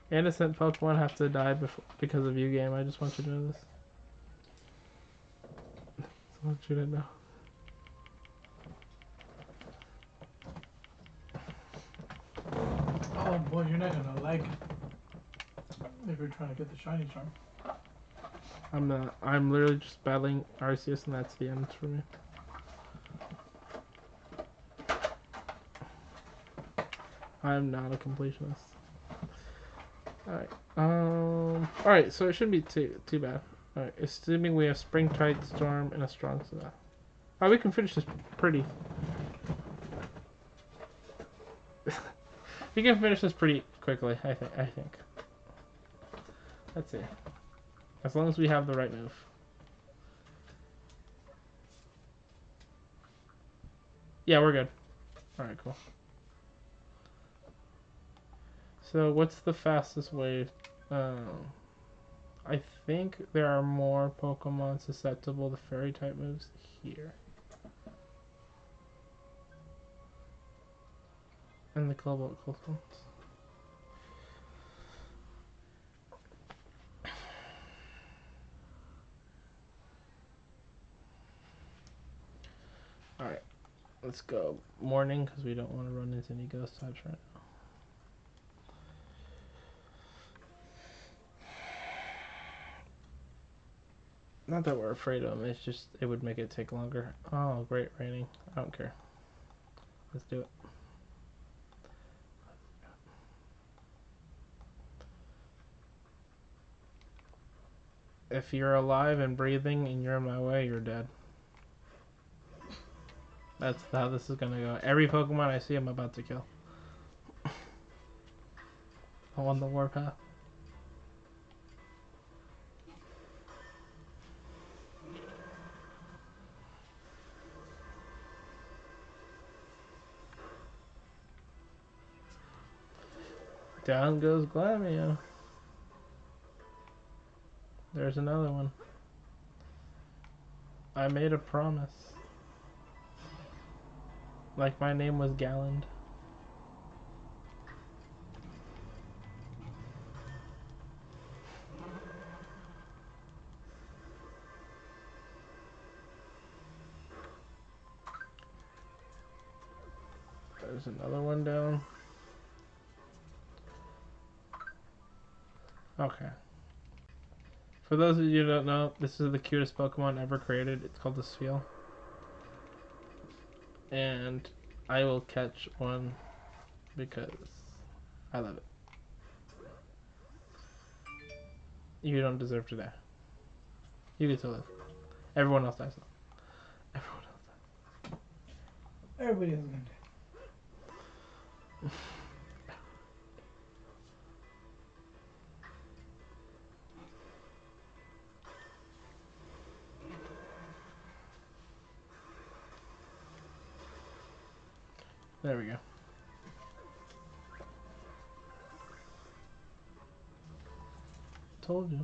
Innocent Pokemon have to die because of you, game. I just want you to know this. I want you to know. Oh boy, you're not gonna like it if you're trying to get the shiny charm. I'm not. I'm literally just battling Arceus, and that's the end for me. I'm not a completionist. Alright. Alright, so it shouldn't be too bad. Alright, assuming we have Spring Tide Storm and a strong Sundae. Oh, we can finish this pretty. We can finish this pretty quickly, I think. Let's see. As long as we have the right move. Yeah, we're good. Alright, cool. So, what's the fastest way? I think there are more Pokemon susceptible to Fairy type moves here. And the Cobalt ones. Alright, let's go morning because we don't want to run into any ghost types right now. Not that we're afraid of them, it's just it would make it take longer. Oh, great raining. I don't care. Let's do it. If you're alive and breathing and you're in my way, you're dead. That's how this is gonna go. Every Pokemon I see, I'm about to kill. On the warpath. Down goes Glamio. There's another one. I made a promise. Like my name was Galland. There's another one down. Okay. For those of you who don't know, this is the cutest Pokemon ever created. It's called the Spheal. And I will catch one because I love it. You don't deserve to die. You get to live. Everyone else dies though. Everyone else dies. Everybody else is gonna die. There we go. Told you.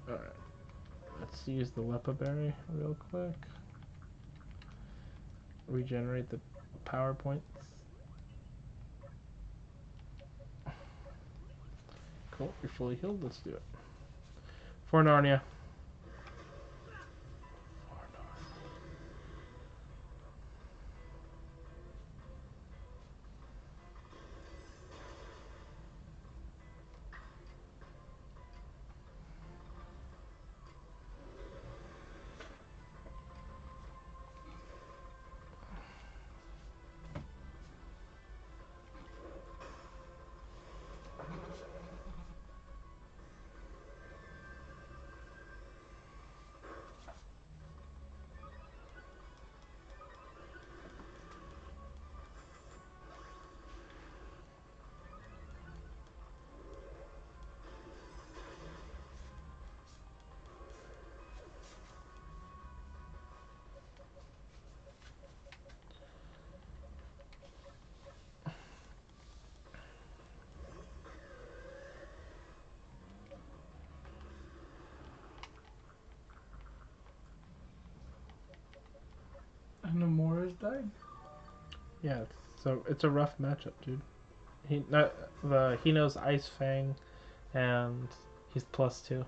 Alright. Let's use the Lepa Berry real quick. Regenerate the power points. Cool, you're fully healed. Let's do it. For Narnia. And the Morris died? Yeah, so it's a rough matchup, dude. He knows Ice Fang, and he's +2.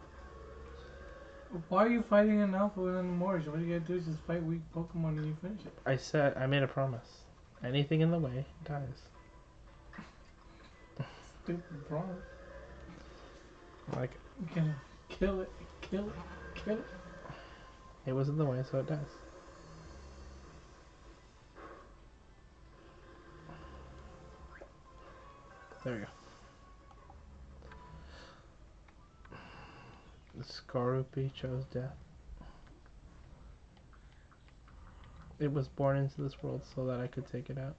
Why are you fighting an Alpha and then the Morris? What you gotta do is just fight weak Pokemon and you finish it. I made a promise. Anything in the way dies. Stupid promise. Like, You gotta kill it, kill it, kill it. it was in the way, so it dies. There we go. The Skorupi chose death. It was born into this world so that I could take it out.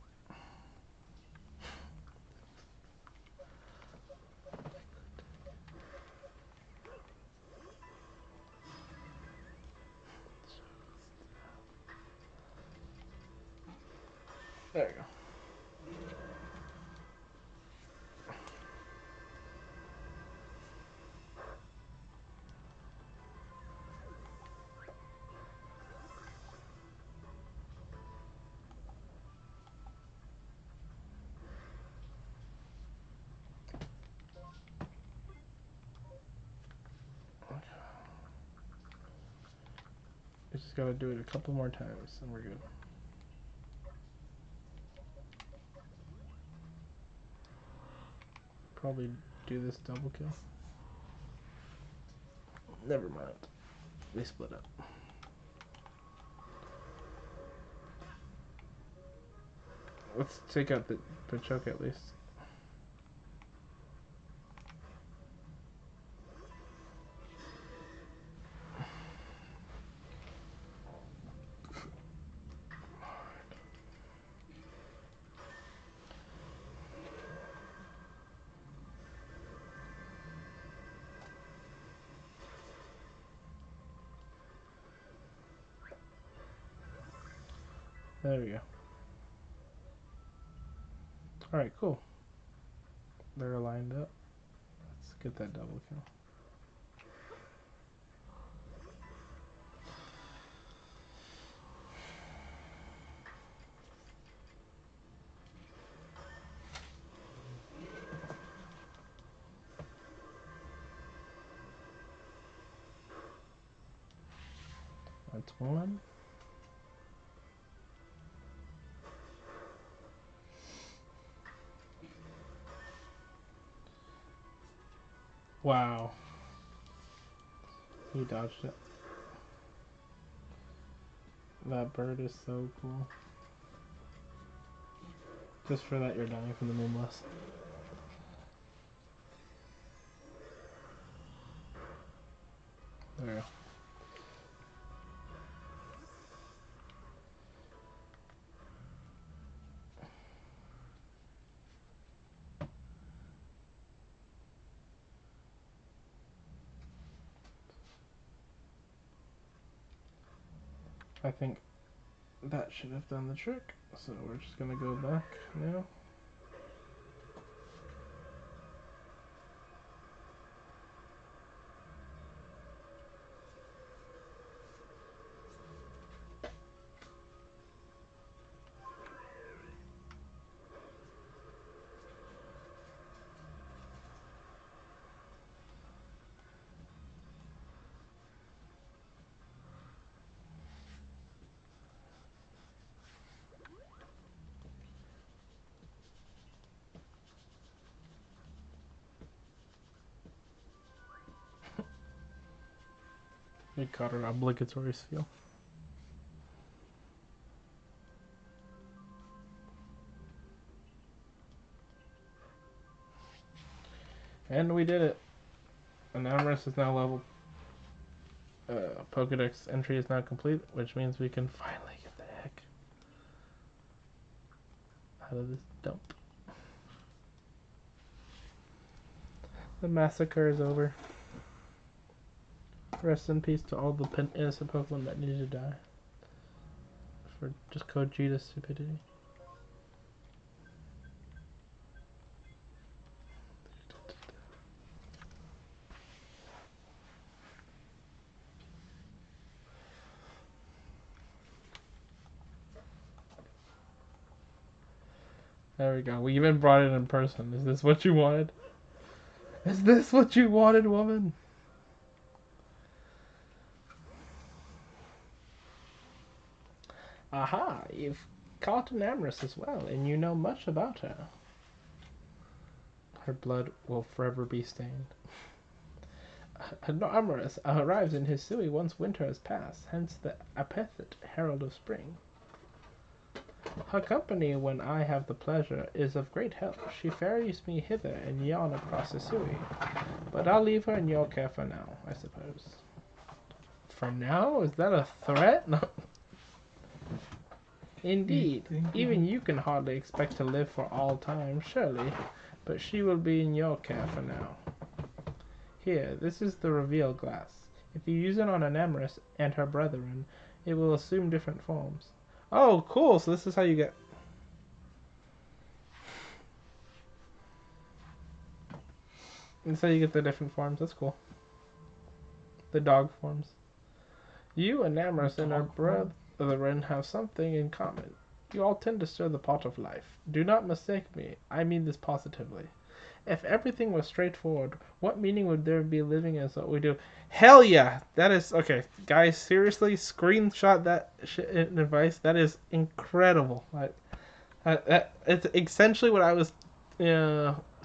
There you go. We just gotta do it a couple more times and we're good. Probably do this double kill. Never mind. We split up. Let's take out the choke at least. There we go. Alright, cool. They're lined up. Let's get that double kill. That's one. Wow. He dodged it. That bird is so cool. Just for that, you're dying from the Moonblast. There we go. I think that should have done the trick. So we're just gonna go back now. We caught an obligatory steal. And we did it. An Amorous is now level. Pokedex entry is now complete, which means we can finally get the heck out of this dump. The massacre is over. Rest in peace to all the innocent Pokemon that needed to die for just Gogeta's stupidity. There we go. We even brought it in person. Is this what you wanted? Is this what you wanted, woman? Aha, you've caught an amorous as well, and you know much about her. Her blood will forever be stained. An amorous arrives in Hisui once winter has passed, hence the epithet herald of spring. Her company, when I have the pleasure, is of great help. She ferries me hither and yon across Hisui, but I'll leave her in your care for now, I suppose. For now? Is that a threat? No. Indeed, even you can hardly expect to live for all time, surely, but she will be in your care for now. Here, this is the reveal glass. If you use it on an amorous and her brethren, it will assume different forms. Oh, cool, so this is how you get... This is how you get the different forms, that's cool. The dog forms. You and amorous and her brethren have something in common. You all tend to stir the pot of life. Do not mistake me, I mean this positively. If everything was straightforward, what meaning would there be living as what we do? Hell yeah! That is... Okay, guys, seriously, screenshot that shit in advice. That is incredible. It's essentially what I was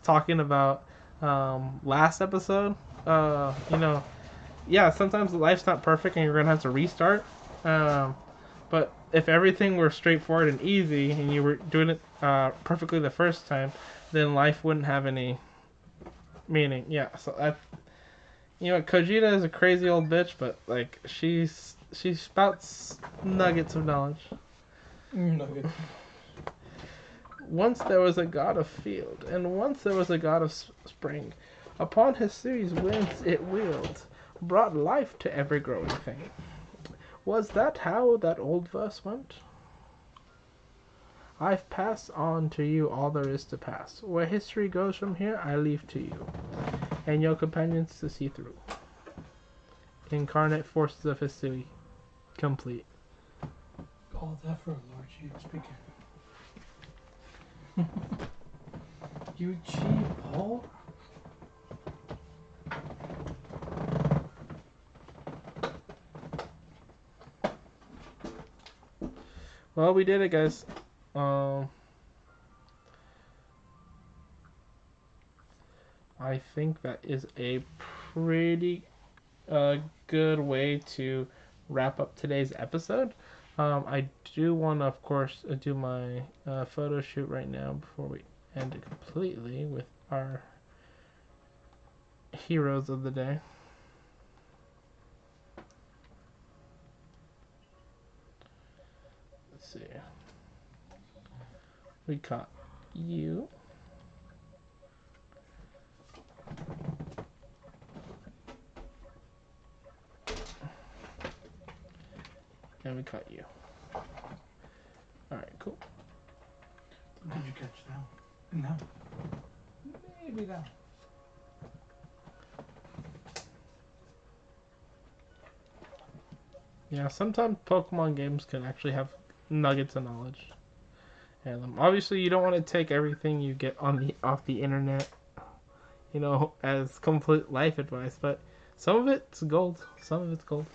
talking about last episode. Yeah, sometimes life's not perfect and you're going to have to restart. But if everything were straightforward and easy and you were doing it perfectly the first time, then life wouldn't have any meaning. Yeah, so Kojita is a crazy old bitch, but like she spouts nuggets of knowledge. Nuggets. Once there was a god of field, and once there was a god of spring. Upon his series winds it wheeled, brought life to every growing thing. Was that how that old verse went? I've passed on to you all there is to pass. Where history goes from here, I leave to you, and your companions to see through. Incarnate forces of Hisui, complete. All that for a large speaking. You cheap hole. Well, we did it, guys. I think that is a pretty good way to wrap up today's episode. I do want to, of course, do my photo shoot right now before we end it completely with our heroes of the day. Let's see. We caught you. And we caught you. Alright, cool. Did you catch that? No. Maybe that. Yeah, sometimes Pokemon games can actually have nuggets of knowledge. And obviously, you don't want to take everything you get off the internet, as complete life advice. But some of it's gold. Some of it's gold.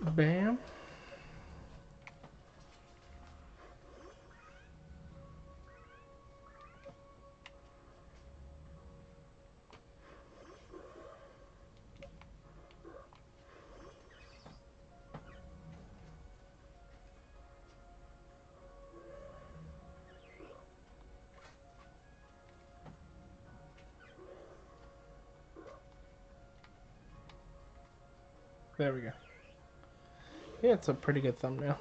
Bam. There we go. Yeah, it's a pretty good thumbnail.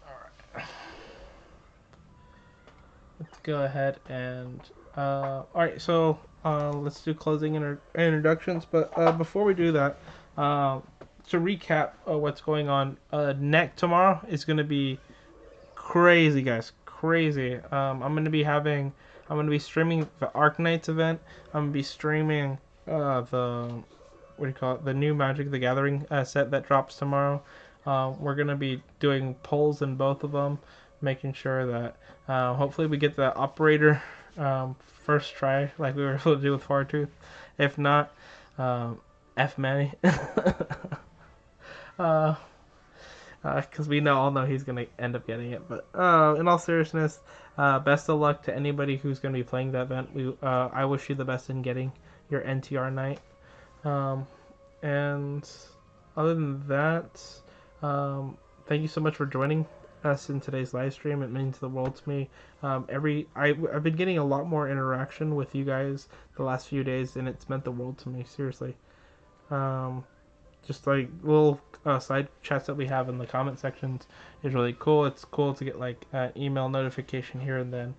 Alright. Let's go ahead and... Alright, so let's do closing introductions. But before we do that, to recap what's going on, tomorrow is going to be crazy, guys. Crazy. I'm going to be having I'm gonna be streaming the Arknights event. I'm gonna be streaming the what do you call it? The new Magic the Gathering set that drops tomorrow. We're gonna be doing polls in both of them, making sure that hopefully we get the operator first try like we were able to do with Fartooth. If not, F Manny. Because we all know he's gonna end up getting it. But in all seriousness, best of luck to anybody who's gonna be playing that event. I wish you the best in getting your NTR night. And other than that, thank you so much for joining us in today's live stream. It means the world to me. I've been getting a lot more interaction with you guys the last few days, and it's meant the world to me. Seriously. Just like little side chats that we have in the comment sections is really cool. It's cool to get like an email notification here and then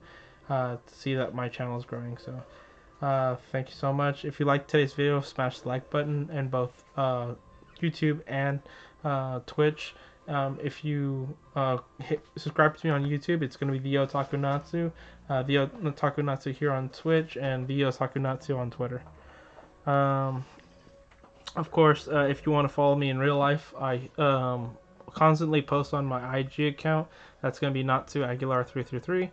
to see that my channel is growing. So thank you so much. If you liked today's video, smash the like button in both YouTube and Twitch. If you subscribe to me on YouTube, it's going to be the Otaku Natsu, the Otaku Natsu here on Twitch, and the Otaku Natsu on Twitter. Of course, if you want to follow me in real life, I constantly post on my IG account. That's going to be Natsu Aguilar 333.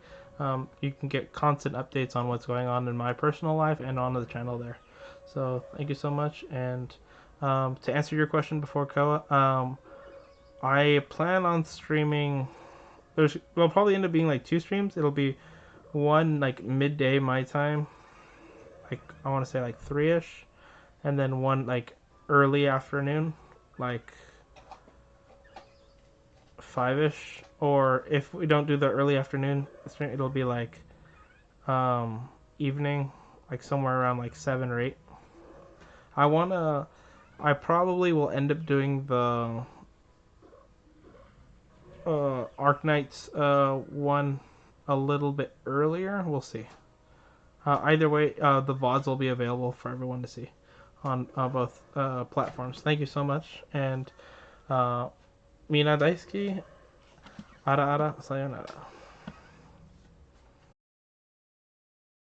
You can get constant updates on what's going on in my personal life and on the channel there. So thank you so much. And to answer your question before Koa, I plan on streaming. There'll probably end up being like 2 streams. It'll be one like midday my time, like I want to say like 3ish, and then one like early afternoon, like 5ish. Or if we don't do the early afternoon stream, it'll be like evening, like somewhere around like 7 or 8. I probably will end up doing the Arknights one a little bit earlier. We'll see. Either way, the VODs will be available for everyone to see on both platforms. Thank you so much, and Mina daisuki. Ara ara sayonara.